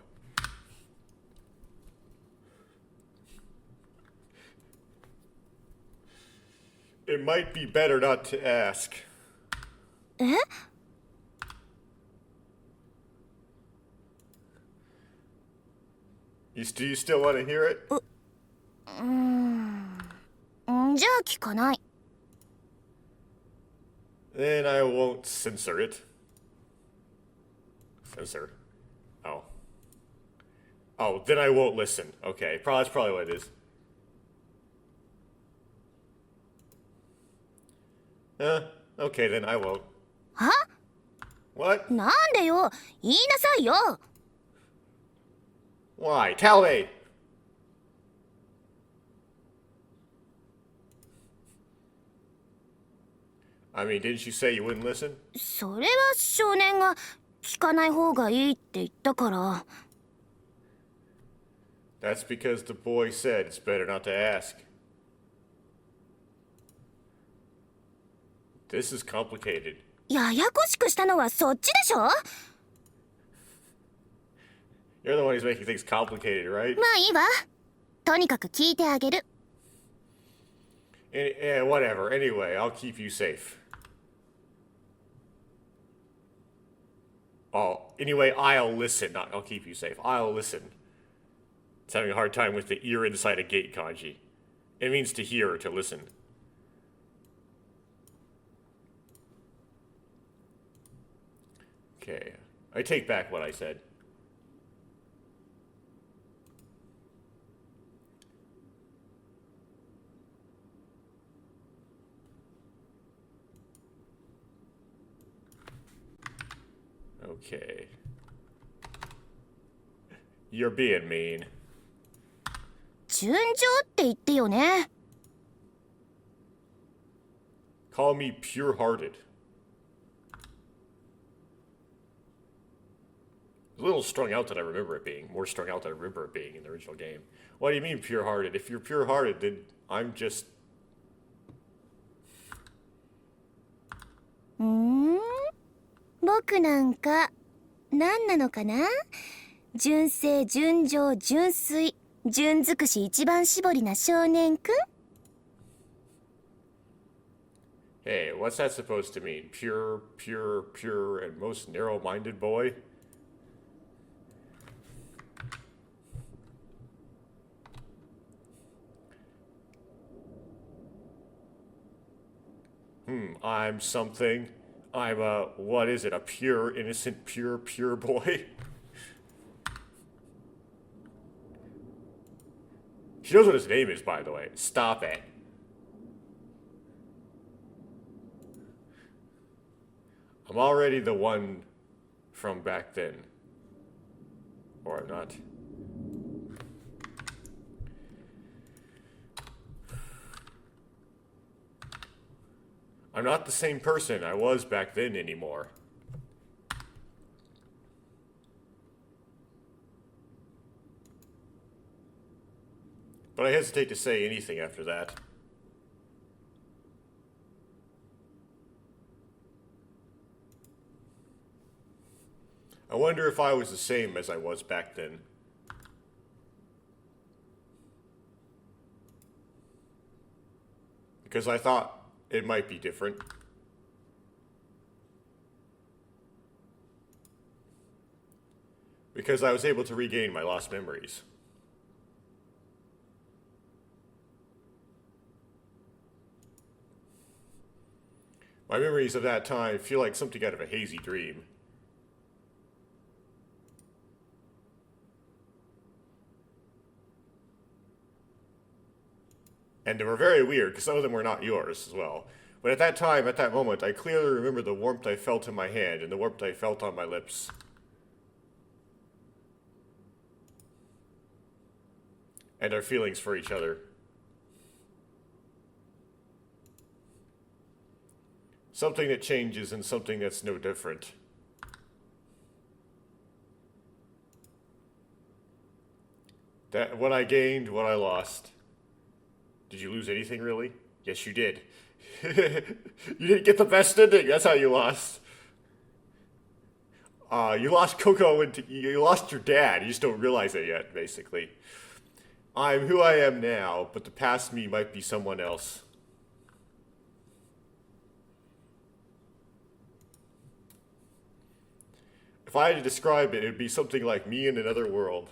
It might be better not to ask. え? Do you still want to hear it? じゃあ聞かない。Then I won't censor it. Censor. Oh. Oh, then I won't listen. Okay, that's probably what it is. Okay, then I won't. は? What? なんでよ、言いなさいよ。 Why? Tell me! I mean, didn't you say you wouldn't listen? それは少年が聞かない方がいいって言ったから。 That's because the boy said it's better not to ask. This is complicated. ややこしくしたのはそっちでしょ。 ま You're the one who's making things complicated, right? あいいわ。とにかく聞いてあげる。 Yeah, whatever. Anyway, I'll keep you safe. Oh, anyway, I'll listen. Not I'll keep you safe. I'll listen. It's having a hard time with the ear inside a gate kanji. It means to hear or to listen. Okay, I take back what I said. Okay. You're being mean. 順調って言ってよね。 Call me pure-hearted. It's a little strung out than I remember it being. More strung out than I remember it being in the original game. What do you mean pure-hearted? If you're pure-hearted, then I'm just... 僕なんか何なのかな。純正、純情、純粋、純尽くし一番搾りな少年くん。 Hey, what's that supposed to mean? Pure, pure, pure, and most narrow-minded boy? I'm something. I'm a, what is it? A pure, innocent, pure, pure boy? She knows what his name is, by the way. Stop it. I'm already the one from back then. Or I'm not. I'm not the same person I was back then anymore. But I hesitate to say anything after that. I wonder if I was the same as I was back then. Because I thought it might be different. Because I was able to regain my lost memories. My memories of that time feel like something out of a hazy dream. And they were very weird, because some of them were not yours as well. But at that time, at that moment, I clearly remember the warmth I felt in my hand and the warmth I felt on my lips. And our feelings for each other. Something that changes and something that's no different. That what I gained, what I lost. Did you lose anything, really? Yes, you did. You didn't get the best ending. That's how you lost. You lost Coco and you lost your dad. You just don't realize it yet, basically. I'm who I am now, but the past me might be someone else. If I had to describe it, it would be something like me in another world.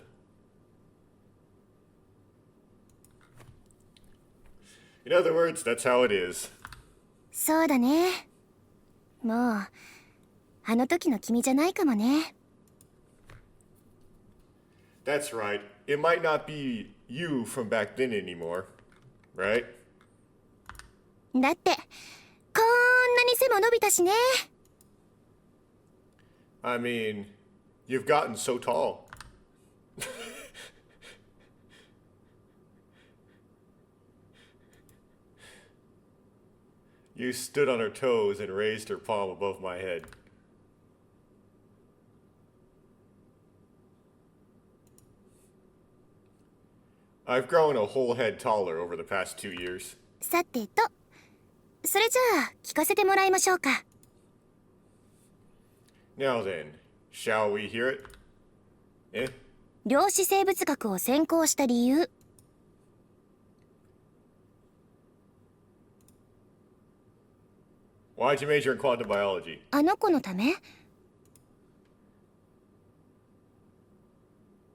In other words, that's how it is. そうだね。もうあの時の君じゃないかもね。 That's right. It might not be you from back then anymore, right? だってこんなに背も伸びたしね。I mean, you've gotten so tall. You stood on her toes and raised her palm above my head. I've grown a whole head taller over the past 2 years. さてと、それじゃあ聞かせてもらいましょうか。Now then, shall we hear it? Eh? 量子生物学を専攻した理由。Why'd you major in quantum biology? あの子のため？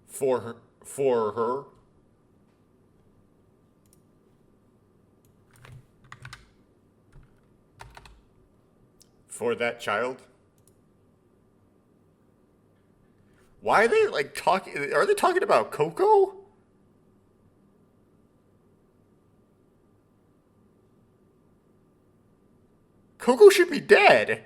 For her? For her? For that child? Why are they like talking? Are they talking about Coco? Coco should be dead.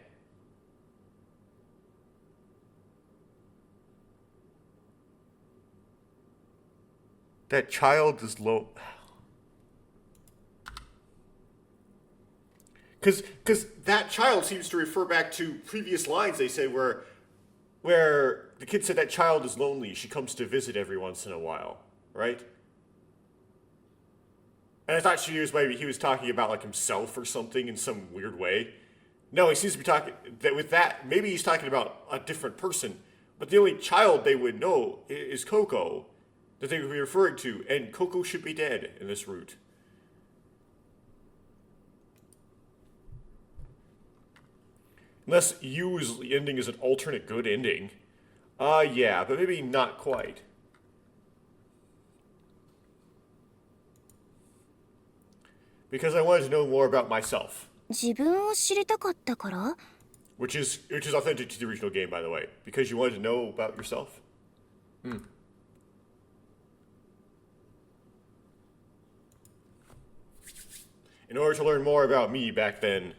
That child is low. Because that child seems to refer back to previous lines they say where the kid said that child is lonely. She comes to visit every once in a while, right? And I thought he was talking about like himself or something in some weird way. No, he seems to be talking that with that. Maybe he's talking about a different person. But the only child they would know is Coco, that they would be referring to, and Coco should be dead in this route. Unless Yu's ending is an alternate good ending. Yeah, but maybe not quite. Because I wanted to know more about myself. 自分を知りたかったから？ Which is authentic to the original game, by the way. Because you wanted to know about yourself? In order to learn more about me back then.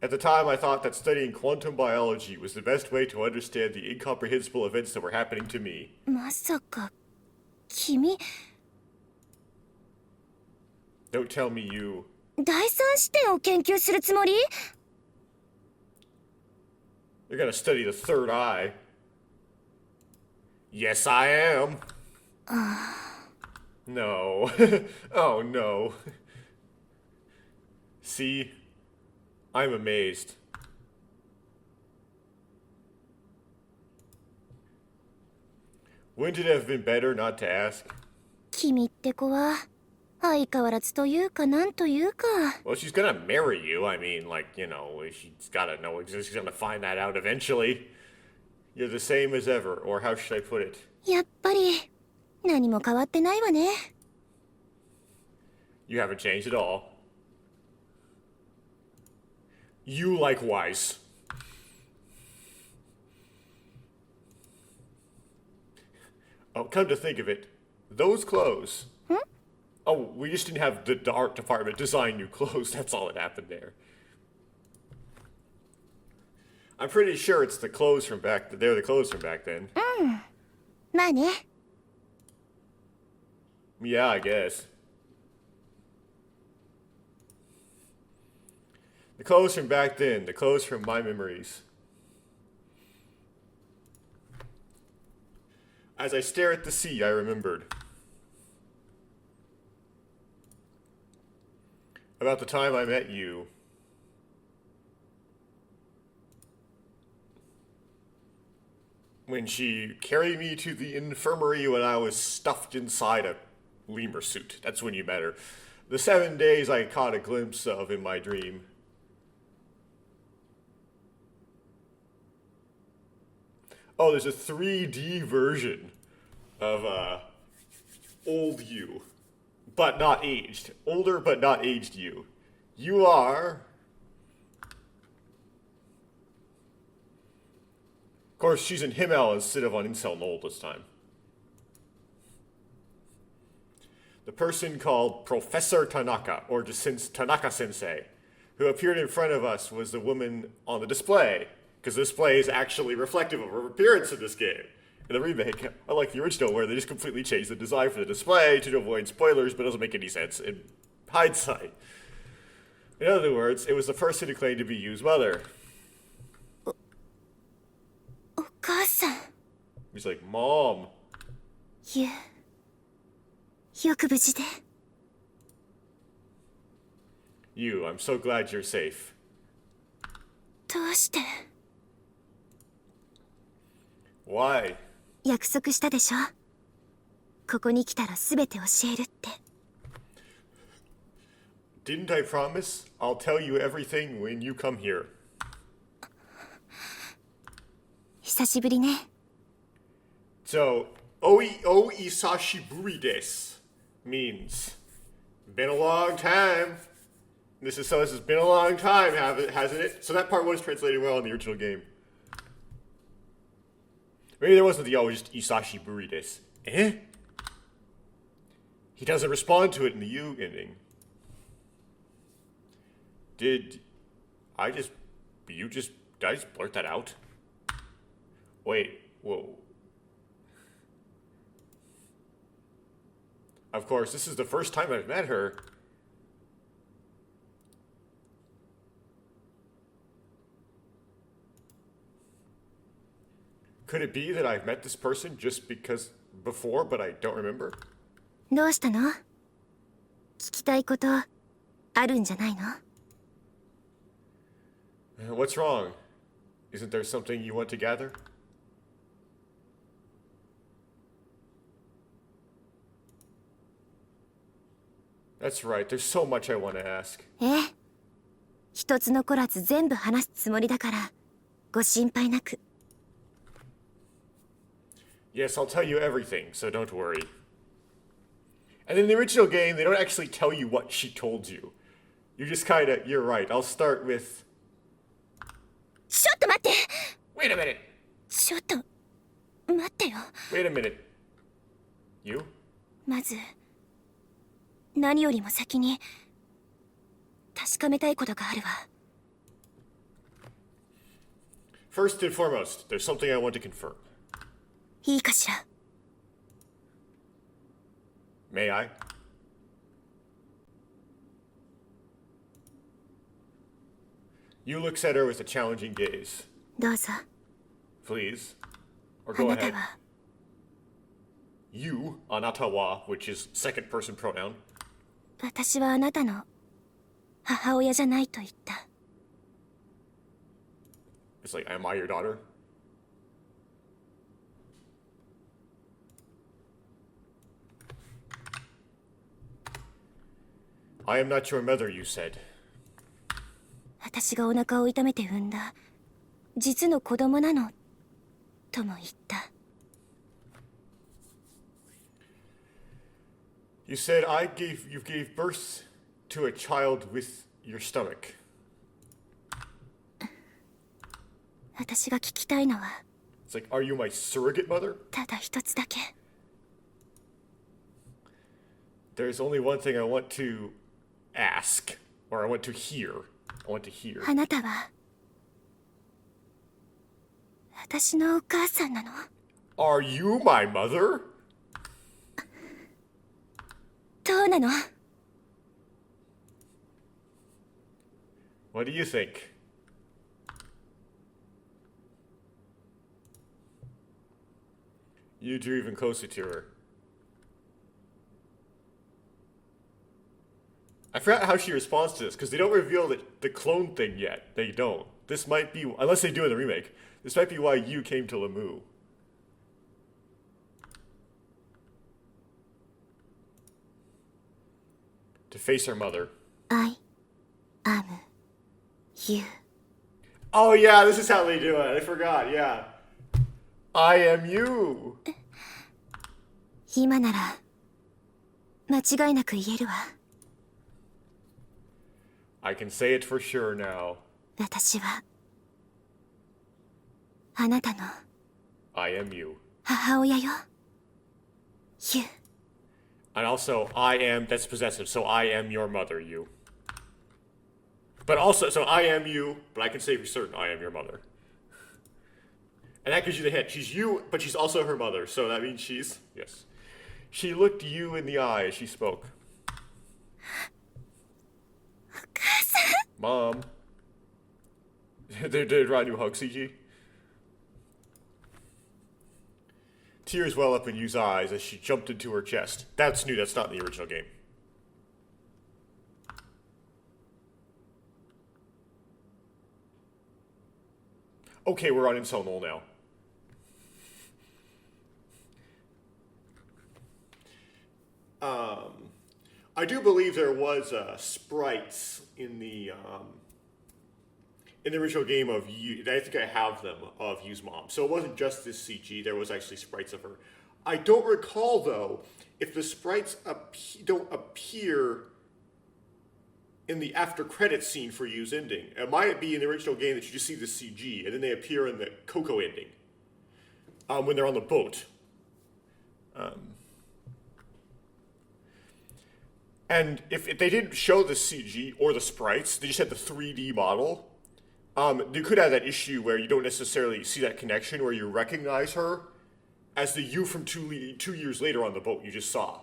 At the time, I thought that studying quantum biology was the best way to understand the incomprehensible events that were happening to me. まさか、君、 Don't tell me you... 第三視点を研究するつもり？ You're gonna study the third eye. Yes, I am. No. Oh, no. See? I'm amazed. Wouldn't it have been better not to ask? 君って子は相変わらずというかなんというか。 Well, she's gonna marry you. I mean, like, you know, she's gotta know. She's gonna find that out eventually. You're the same as ever, or how should I put it? やっぱり何も変わってないわね。 You haven't changed at all. You likewise. Oh, come to think of it, those clothes. Oh, we just didn't have the art department design new clothes. That's all that happened there. I'm pretty sure it's the clothes from back. They're the clothes from back then. まあね。 Yeah, I guess. The clothes from back then. The clothes from my memories. As I stare at the sea, I remembered. About the time I met you. When she carried me to the infirmary when I was stuffed inside a lemur suit. That's when you met her. The 7 days I caught a glimpse of in my dream. Oh, there's a 3D version of old you, but not aged. Older but not aged you. You are... Of course, she's in Himmel instead of on Incel Knoll this time. The person called Professor Tanaka, or just Tanaka Sensei, who appeared in front of us was the woman on the display, because the display is actually reflective of her appearance in this game. In the remake, unlike the original, where they just completely changed the design for the display to avoid spoilers, but it doesn't make any sense in hindsight. In other words, it was the person who claimed to be Yu's mother. お母さん He's like, Mom. ゆよく無事で You, I'm so glad you're safe. どうして Why? 約束したでしょここに来たら全て教えるって Didn't I promise? I'll tell you everything when you come here. 久しぶりね So, o isashiburi desu means been a long time. This has been a long time, hasn't it? So that part was translated well in the original game. Maybe there wasn't the always just isashiburi desu. Eh? He doesn't respond to it in the U ending. Did I just blurt that out? Wait, whoa. Of course, this is the first time I've met her. Could it be that I've met this person just before, but I don't remember? どうしたの聞きたいことあるんじゃないの What's wrong? Isn't there something you want to gather? That's right, there's so much I want to ask. ええ一つ残らず全部話すつもりだからご心配なく Yes, I'll tell you everything, so don't worry. And in the original game, they don't actually tell you what she told you. You just you're right, I'll start with... ちょっと待って Wait a minute! ちょっと待ってよ Wait a minute. You? まず何よりも先に確かめたいことがあるわ First and foremost, there's something I want to confirm. いいかしら May I? You looks at her with a challenging gaze. どうぞ Please. Or あ go なた ahead. は You, anatawa, which is second person pronoun. 私はあなたの母親じゃないと言った It's like, am I your daughter? I am not your mother, you said. 私がお腹を痛めて産んだ実の子供なのとも言った You said you gave birth to a child with your stomach. 私が聞きたいのは It's like, are you my surrogate mother? ただ一つだけ There's only one thing I want to ask, or I want to hear. I want to hear. あなたは私のお母さんなの Are you my mother? どうなの What do you think? You drew even closer to her. I forgot how she responds to this, because they don't reveal the clone thing yet. They don't. This might be, unless they do in the remake, this might be why you came to Lamu. To face her mother. I am you Oh yeah, this is how they do it. I forgot, yeah. I am you. 今なら間違いなく言えるわ I can say it for sure now. 私はあなたの I am you. 母親よ You And also, I am, that's possessive, so I am your mother, you. But also, so I am you, but I can say for certain I am your mother. And that gives you the hint. She's you, but she's also her mother, so that means she's, yes. She looked you in the eye as she spoke. Mom. Did Ranu hug CG? Tears well up in Yu's eyes as she jumped into her chest. That's new, that's not in the original game. Okay, we're on Incel Null now. I do believe there was sprites in the original game of Yu. I think I have them of Yu's mom. So it wasn't just this CG. There was actually sprites of her. I don't recall though if the sprites don't appear in the after credits scene for Yu's ending. It might be in the original game that you just see the CG and then they appear in the Coco ending when they're on the boat. And if they didn't show the CG or the sprites, they just had the 3D model, you could have that issue where you don't necessarily see that connection where you recognize her as the you from 2 years later on the boat you just saw.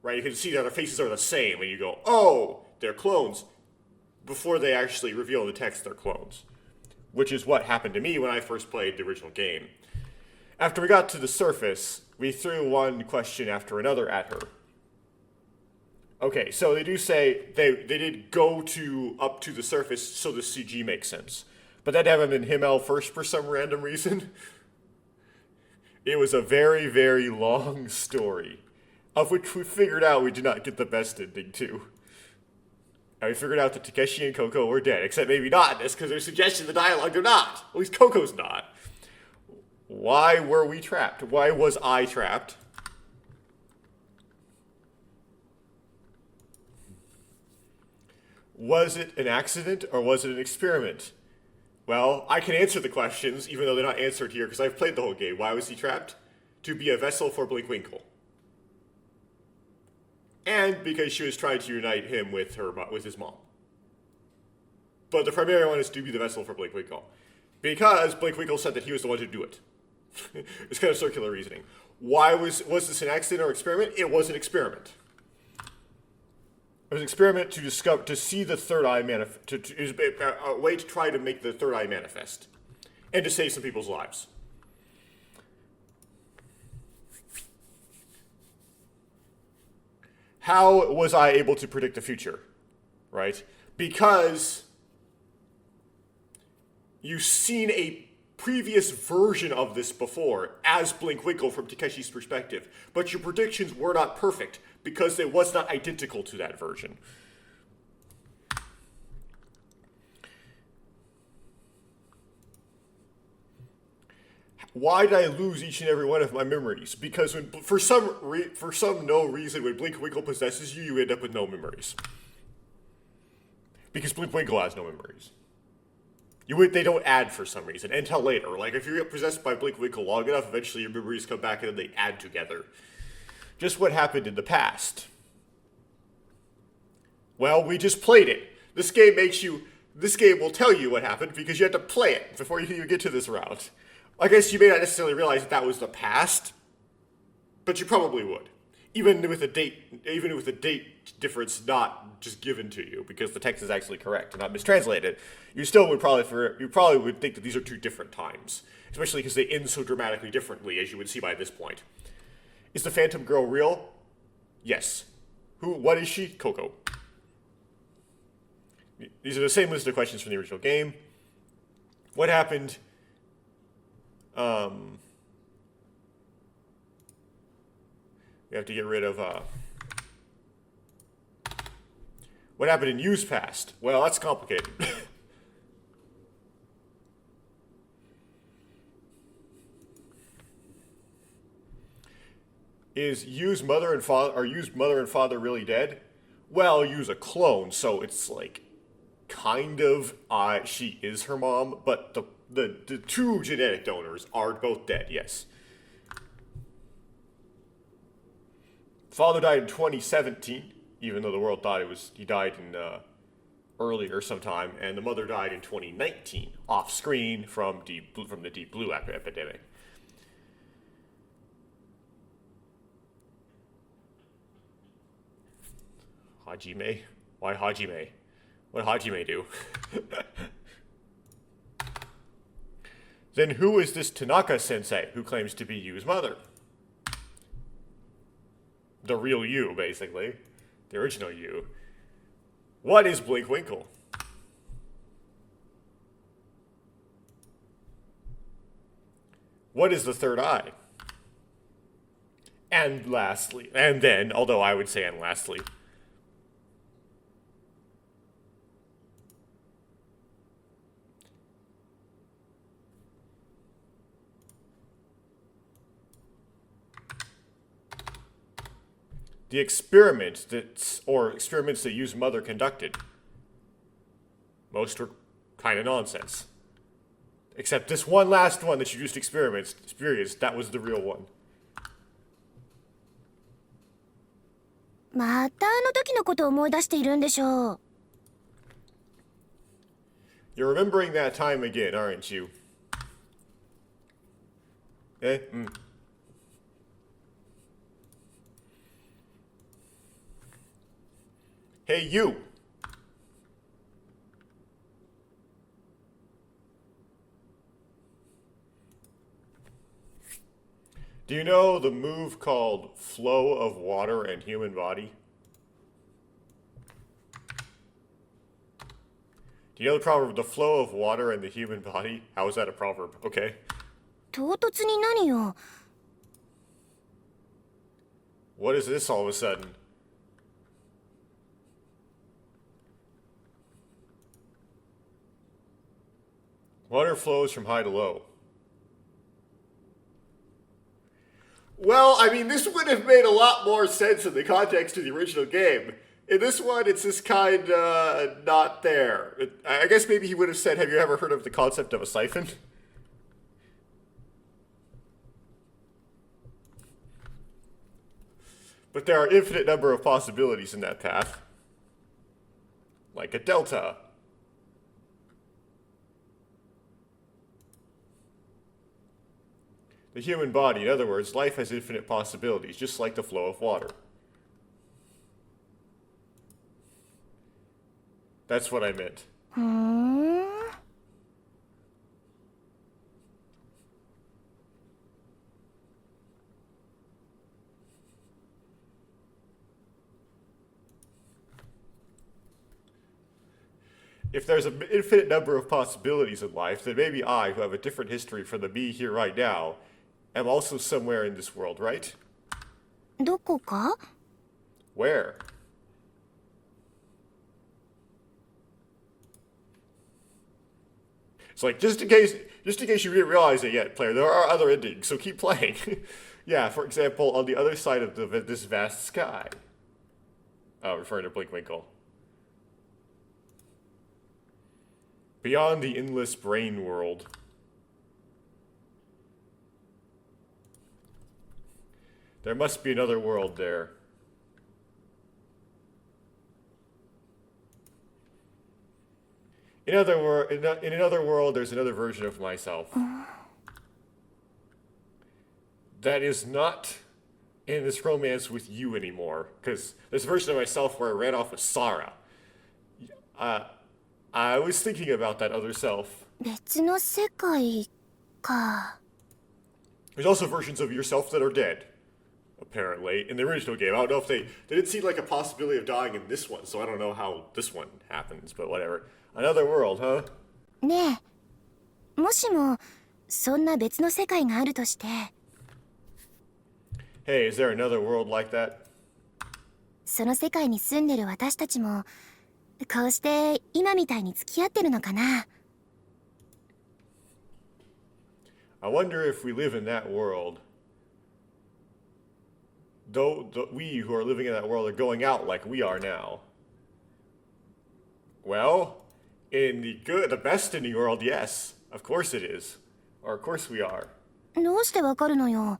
Right? You can see that their faces are the same and you go, oh, they're clones, before they actually reveal in the text they're clones. Which is what happened to me when I first played the original game. After we got to the surface, we threw one question after another at her. Okay, so they do say they did go up to the surface so the CG makes sense. But that happened in Himmel first for some random reason. It was a very, very long story, of which we figured out we did not get the best ending to. And we figured out that Takeshi and Coco were dead, except maybe not in this, because there's suggestion in the dialogue they're not. At least Coco's not. Why were we trapped? Why was I trapped? Was it an accident or was it an experiment? Well, I can answer the questions, even though they're not answered here, because I've played the whole game. Why was he trapped? To be a vessel for Blinkwinkle. And because she was trying to unite him with his mom. But the primary one is to be the vessel for Blinkwinkle. Because Blinkwinkle said that he was the one to do it. It's kind of circular reasoning. Why was this an accident or experiment? It was an experiment. It was an experiment to see the third eye manifest. It was a way to try to make the third eye manifest, and to save some people's lives. How was I able to predict the future? Right? Because you've seen a previous version of this before as Blinkwinkle from Takeshi's perspective, but your predictions were not perfect because it was not identical to that version. Why did I lose each and every one of my memories? Because for some no reason, when Blinkwinkle possesses you, you end up with no memories. Because Blinkwinkle has no memories. They don't add for some reason until later. Like if you get possessed by Blinkwinkle long enough, eventually your memories come back and then they add together. Just what happened in the past. Well, we just played it. This game will tell you what happened because you have to play it before you can even get to this route. I guess you may not necessarily realize that was the past, but you probably would. Even with the date difference not just given to you because the text is actually correct and not mistranslated, you probably would think that these are two different times, especially because they end so dramatically differently, as you would see by this point. Is the Phantom Girl real? Yes. What is she? Coco. These are the same list of questions from the original game. What happened? We have to get rid of, what happened in Yu's past? Well, that's complicated. Is Yu's mother and father really dead? Well, Yu's a clone, so it's like kind of she is her mom, but the two genetic donors are both dead. Yes. Father died in 2017, even though the world thought he died in earlier sometime, and the mother died in 2019, off screen from the Deep Blue epidemic. Hajime? Why Hajime? What did Hajime do? Then who is this Tanaka-sensei who claims to be Yu's mother? The real Yu, basically. The original Yu. What is Blinkwinkle? What is the third eye? And lastly, and then, although I would say and lastly, the experiments that Yu's mother conducted. Most were kind of nonsense. Except this one last one that you just experienced, that was the real one. またあの時のことを思い出しているんでしょう。You're remembering that time again, aren't you? Hey, you! Do you know the move called flow of water and human body? Do you know the proverb, the flow of water and the human body? How is that a proverb? Okay. 唐突に何よ。What is this all of a sudden? Water flows from high to low. Well, I mean, this would have made a lot more sense in the context of the original game. In this one, it's just kind of not there. I guess maybe he would have said, have you ever heard of the concept of a siphon? But there are infinite number of possibilities in that path. Like a delta. The human body, in other words, life has infinite possibilities, just like the flow of water. That's what I meant. If there's an infinite number of possibilities in life, then maybe I, who have a different history from the me here right now, am also somewhere in this world, right? どこか? Where? It's like, just in case you didn't realize it yet, player, there are other endings, so keep playing. Yeah, for example, on the other side of this vast sky. Oh, referring to Blinkwinkle. Beyond the endless brain world. There must be another world there. In another world, there's another version of myself. That is not in this romance with you anymore. Because there's a version of myself where I ran off with Sarah. I was thinking about that other self. 別の世界か。 There's also versions of yourself that are dead. Apparently, in the original game. I don't know if they didn't see like a possibility of dying in this one, so I don't know how this one happens, but whatever. Another world, huh? ねえ、もしもそんな別の世界があるとして。 Hey, is there another world like that? その世界に住んでる私たちもこうして今みたいに付き合ってるのかな。 I wonder if we live in that world. Though we who are living in that world are going out like we are now. Well, in the best ending world, yes. Of course it is. Or of course we are. どうしてわかるのよ。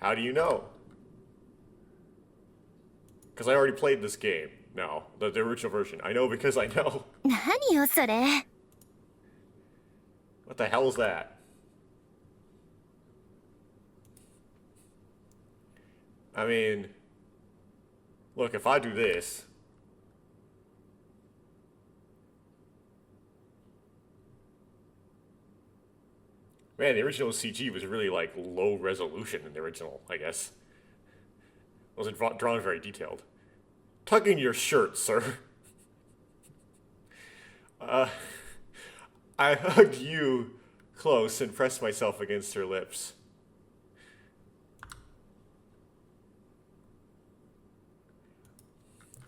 How do you know? Because I already played this game. No, the original version. I know because I know. 何よそれ。 What the hell is that? I mean, look, if I do this... Man, the original CG was really, like, low resolution in the original, I guess. Wasn't drawn very detailed. Tugging your shirt, sir. I hugged you close and pressed myself against her lips.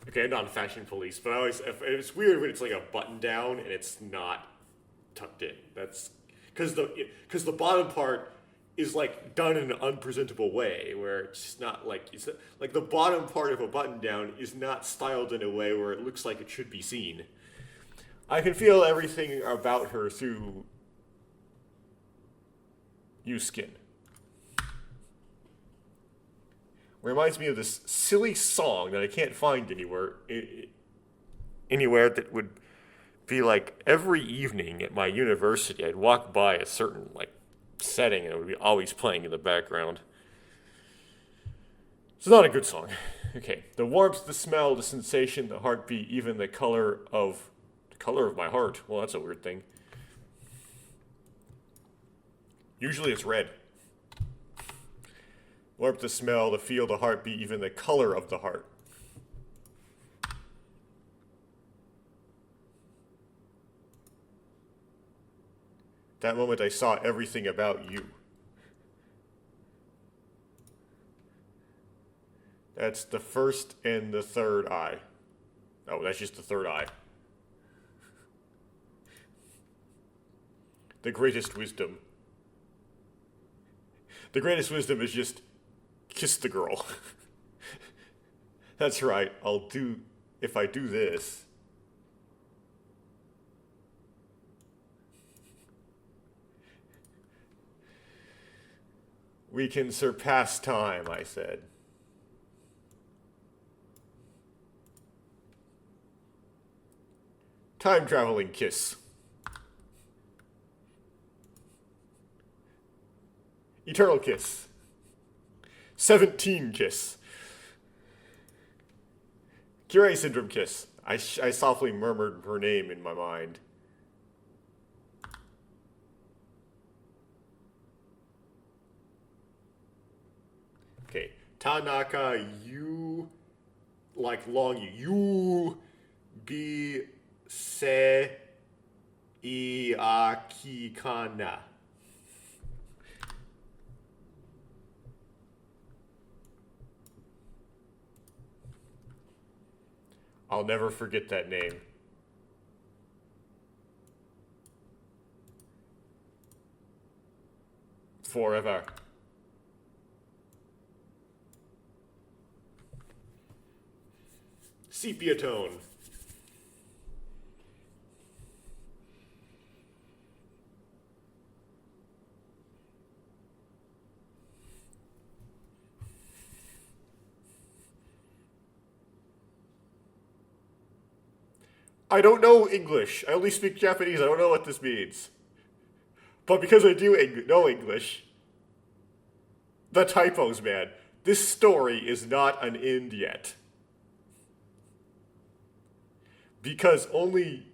Okay, I'm not a fashion police, but it's weird when it's like a button down and it's not tucked in. That's because the bottom part is like done in an unpresentable way, where it's not like like the bottom part of a button down is not styled in a way where it looks like it should be seen. I can feel everything about her through used skin. Reminds me of this silly song that I can't find anywhere that would be like every evening at my university I'd walk by a certain like setting and it would be always playing in the background. It's not a good song. Okay. The warmth, the smell, the sensation, the heartbeat, even the color of my heart. Well, that's a weird thing. Usually it's red. Warmth, the smell, the feel, the heartbeat, even the color of the heart. That moment I saw everything about you. That's the first and the third eye. Oh, that's just the third eye. The greatest wisdom. The greatest wisdom is just kiss the girl. That's right. If I do this. We can surpass time, I said. Time traveling kiss. Eternal kiss. 17 kiss. Curie syndrome kiss. I softly murmured her name in my mind. Okay. Tanaka, you, like long you, be se iaki kana. I'll never forget that name. Forever. Sepia tone. I don't know English. I only speak Japanese. I don't know what this means. But because I do know English, the typos, man. This story is not an end yet. Because only...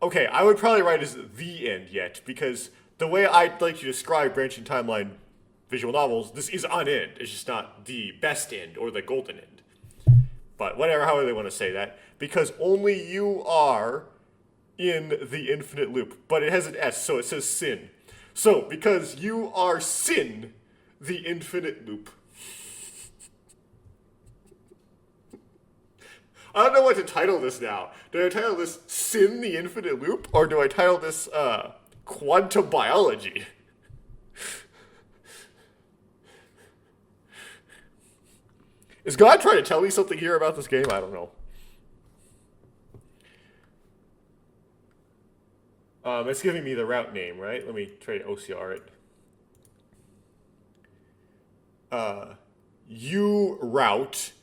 Okay, I would probably write as the end yet, because the way I'd like to describe branching timeline visual novels, this is an end. It's just not the best end or the golden end. But whatever, however they want to say that. Because only you are in the infinite loop. But it has an S, so it says sin. So, because you are sin, the infinite loop. I don't know what to title this now. Do I title this Sin, the Infinite Loop? Or do I title this, Quantum Biology? Is God trying to tell me something here about this game? I don't know. It's giving me the route name, right? Let me try to OCR it. U route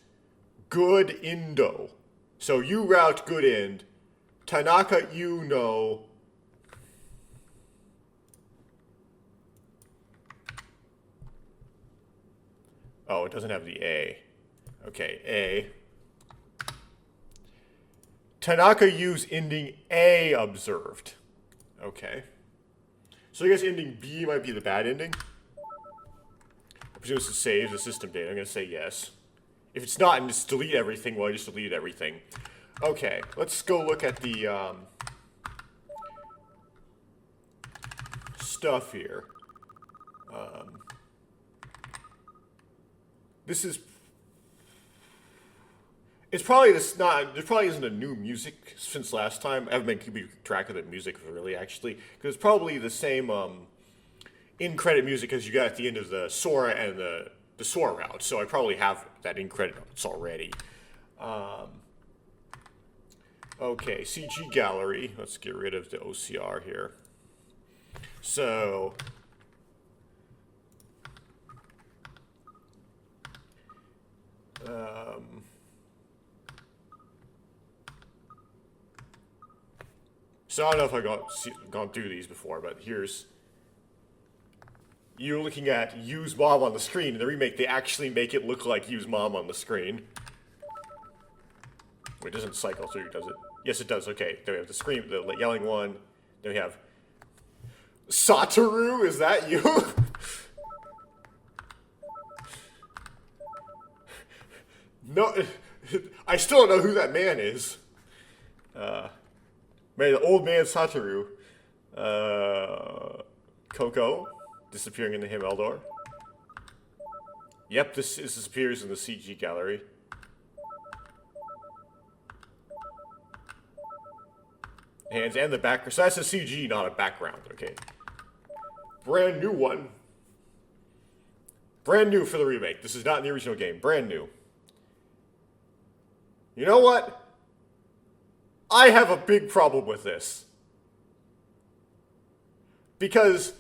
good indo. So you route good end. Tanaka, you know. Oh, it doesn't have the A. Okay, A. Tanaka use ending A observed. Okay. So I guess ending B might be the bad ending. I presume this saves the system data. I'm going to say yes. If it's not, and just delete everything, well, I just deleted everything. Okay, let's go look at the stuff here. This is... It's probably not. There probably isn't a new music since last time. I haven't been keeping track of the music really, actually, because it's probably the same in-credit music as you got at the end of the Sora and the Sora route. So I probably have that in-credit notes already. Okay, CG gallery. Let's get rid of the OCR here. So. So I don't know if I've gone through these before, but here's... You're looking at Use Mom on the screen. In the remake, they actually make it look like Use Mom on the screen. It doesn't cycle through, does it? Yes, it does. Okay, then we have the scream, the yelling one. Then we have... Satoru, is that you? No, I still don't know who that man is. Man, the old man Satoru. Coco, disappearing in the Himmel door. Yep, this disappears in the CG gallery. Hands and the background. So that's a CG, not a background. Okay. Brand new one. Brand new for the remake. This is not in the original game. Brand new. You know what? I have a big problem with this. Because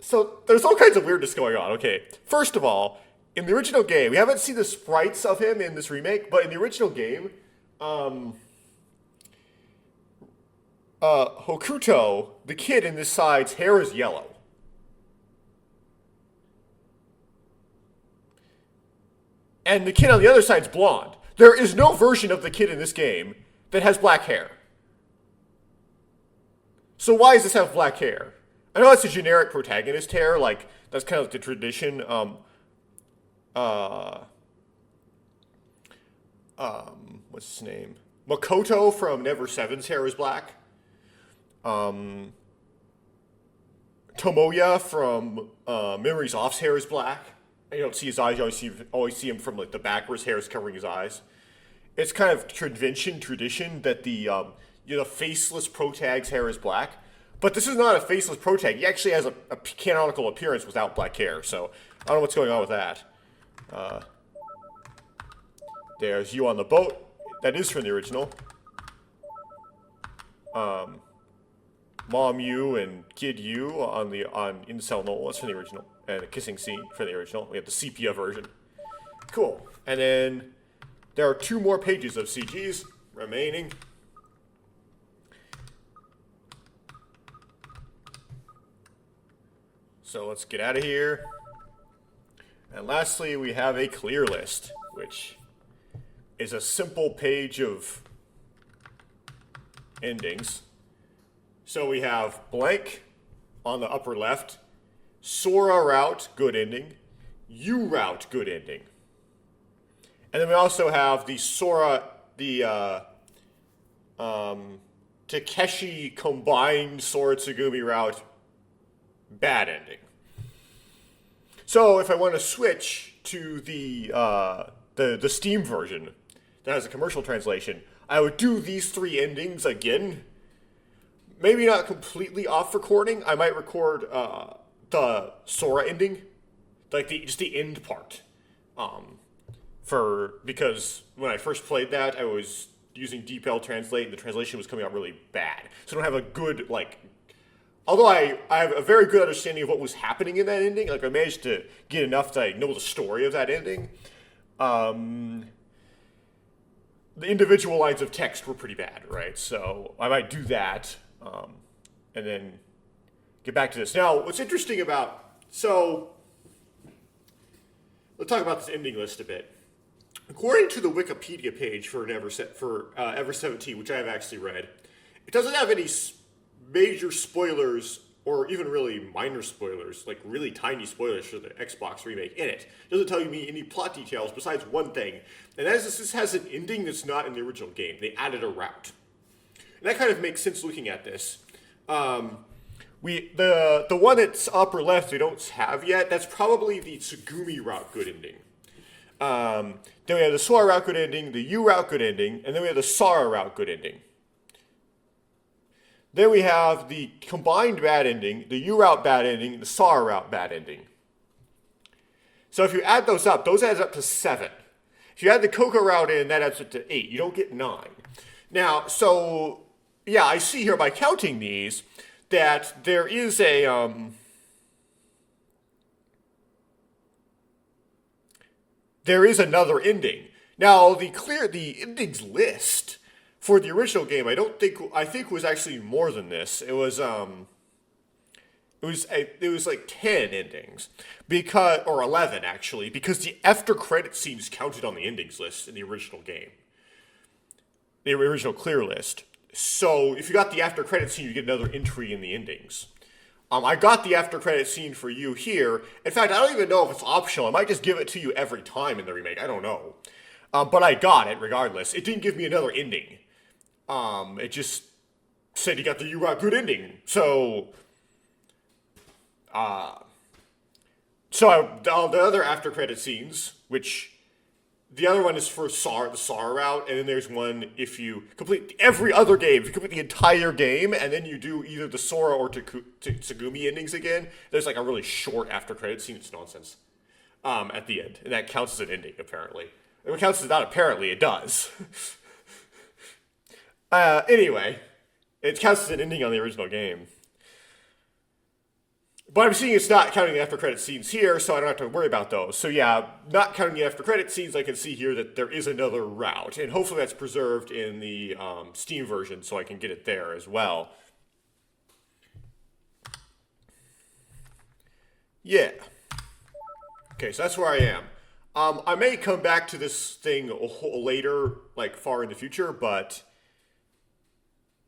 so there's all kinds of weirdness going on. Okay. First of all, in the original game, we haven't seen the sprites of him in this remake, but in the original game, Hokuto, the kid in this side's hair is yellow. And the kid on the other side's blonde. There is no version of the kid in this game that has black hair. So why does this have black hair? I know that's a generic protagonist hair, like, that's kind of like the tradition. What's his name? Makoto from Ever17's hair is black. Tomoya from Memories Off's hair is black. You don't see his eyes, you always see him from like the back where his hair is covering his eyes. It's kind of tradition that the faceless protag's hair is black. But this is not a faceless protag. He actually has a canonical appearance without black hair, so I don't know what's going on with that. There's you on the boat. That is from the original. Mom you and Kid you on Incel Noel. That's from the original. And a kissing scene from the original. We have the sepia version. Cool. And then there are 2 more pages of CGs remaining. So let's get out of here. And lastly, we have a clear list, which is a simple page of endings. So we have blank on the upper left, Sora route, good ending, U route, good ending. And then we also have the Sora, Takeshi combined Sora Tsugumi route, bad ending. So if I want to switch to the Steam version that has a commercial translation, I would do these 3 endings again. Maybe not completely off recording. I might record the Sora ending, like just the end part. Because when I first played that, I was using DeepL Translate, and the translation was coming out really bad. So I don't have a good although I have a very good understanding of what was happening in that ending, like I managed to get enough to know the story of that ending. The individual lines of text were pretty bad, right? So I might do that, and then get back to this. Now, what's interesting about let's talk about this ending list a bit. According to the Wikipedia page for Ever17, which I have actually read, it doesn't have any major spoilers or even really minor spoilers, like really tiny spoilers for the Xbox remake in it. It doesn't tell me any plot details besides one thing, and that is this has an ending that's not in the original game. They added a route. And that kind of makes sense looking at this. The one that's upper left we don't have yet, that's probably the Tsugumi route good ending. Then we have the Sora route good ending, the U route good ending, and then we have the Sara route good ending. Then we have the combined bad ending, the U route bad ending, the Sara route bad ending. So if you add those up, those adds up to 7. If you add the Coco route in, that adds up to 8. You don't get 9. Now, so yeah, I see here by counting these that there is another ending. Now, the endings list for the original game, I think was actually more than this. It was like 10 endings, or 11 actually, because the after credit scenes counted on the endings list in the original game, the original clear list. So if you got the after credit scene, you get another entry in the endings. I got the after credit scene for you here. In fact, I don't even know if it's optional. I might just give it to you every time in the remake. I don't know. But I got it regardless. It didn't give me another ending. It just said you got the good ending. So all the other after credit scenes, which the other one is for the Sara route, and then there's one if you complete every other game, if you complete the entire game, and then you do either the Sora or Tsugumi endings again, there's like a really short after credit scene. It's nonsense at the end, and that counts as an ending, apparently. It counts as not apparently, it does. Anyway, it counts as an ending on the original game. But I'm seeing it's not counting the after credit scenes here, so I don't have to worry about those. So yeah, not counting the after credit scenes, I can see here that there is another route. And hopefully that's preserved in the Steam version, so I can get it there as well. Yeah. Okay, so that's where I am. I may come back to this thing later, like far in the future, but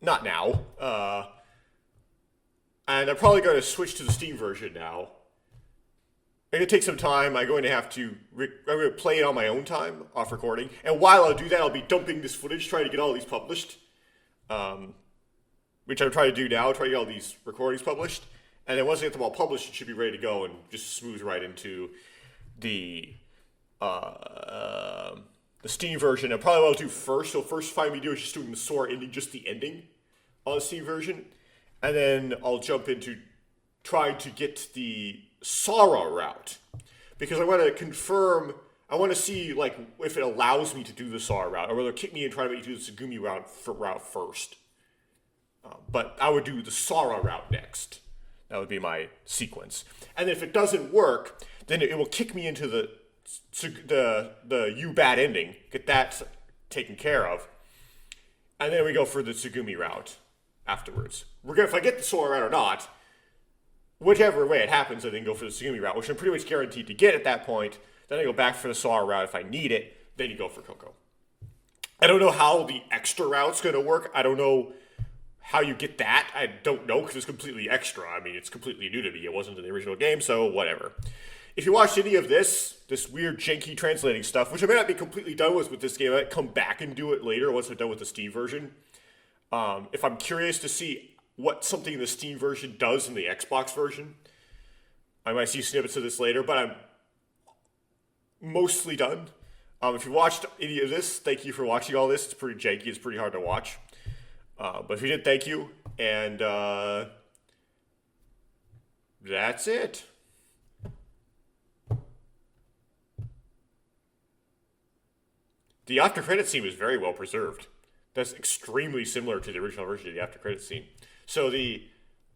not now. And I'm probably going to switch to the Steam version now. I'm going to take some time. I'm going to play it on my own time, off recording. And while I do that, I'll be dumping this footage, trying to get all these published. Which I'm trying to do now, trying to get all these recordings published. And then once I get them all published, it should be ready to go and just smooth right into the Steam version. And probably what I'll do first, so first find me do is just doing the Sora ending, just the ending on the Steam version. And then I'll jump into trying to get the Sara route. Because I want to confirm, I want to see like if it allows me to do the Sara route, or whether kick me and try to make me do the Tsugumi route first. But I would do the Sara route next. That would be my sequence. And if it doesn't work, then it will kick me into the U bad ending, get that taken care of. And then we go for the Tsugumi route afterwards. If I get the Sora route or not, whichever way it happens, I then go for the Tsugumi route, which I'm pretty much guaranteed to get at that point. Then I go back for the Sora route if I need it. Then you go for Coco. I don't know how the extra route's going to work. I don't know how you get that. I don't know because it's completely extra. I mean, it's completely new to me. It wasn't in the original game, so whatever. If you watched any of this weird janky translating stuff, which I may not be completely done with this game, I might come back and do it later once I'm done with the Steam version. If I'm curious to see what something in the Steam version does in the Xbox version, I might see snippets of this later, but I'm mostly done. If you watched any of this, thank you for watching all this. It's pretty janky. It's pretty hard to watch. But if you did, thank you. And that's it. The after credit scene was very well preserved. That's extremely similar to the original version of the after credit scene. So the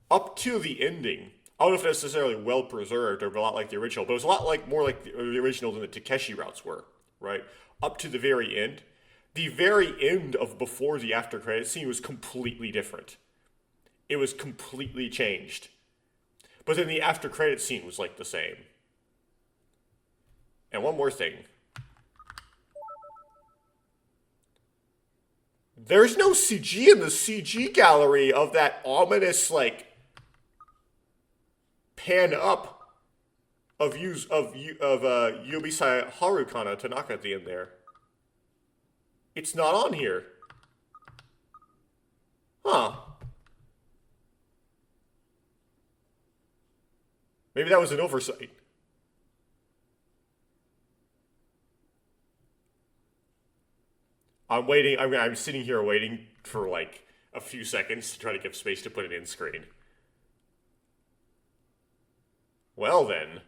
up to the ending, I don't know if necessarily well preserved or a lot like the original, but it was a lot like more like the original than the Takeshi routes were, right? Up to the very end. The very end of before the after credit scene was completely different. It was completely changed. But then the after credit scene was like the same. And one more thing. There's no CG in the CG gallery of that ominous, like, pan up of Yubisai Harukana Tanaka at the end there. It's not on here. Huh. Maybe that was an oversight. I'm waiting. I'm sitting here waiting for like a few seconds to try to give space to put it in screen. Well then.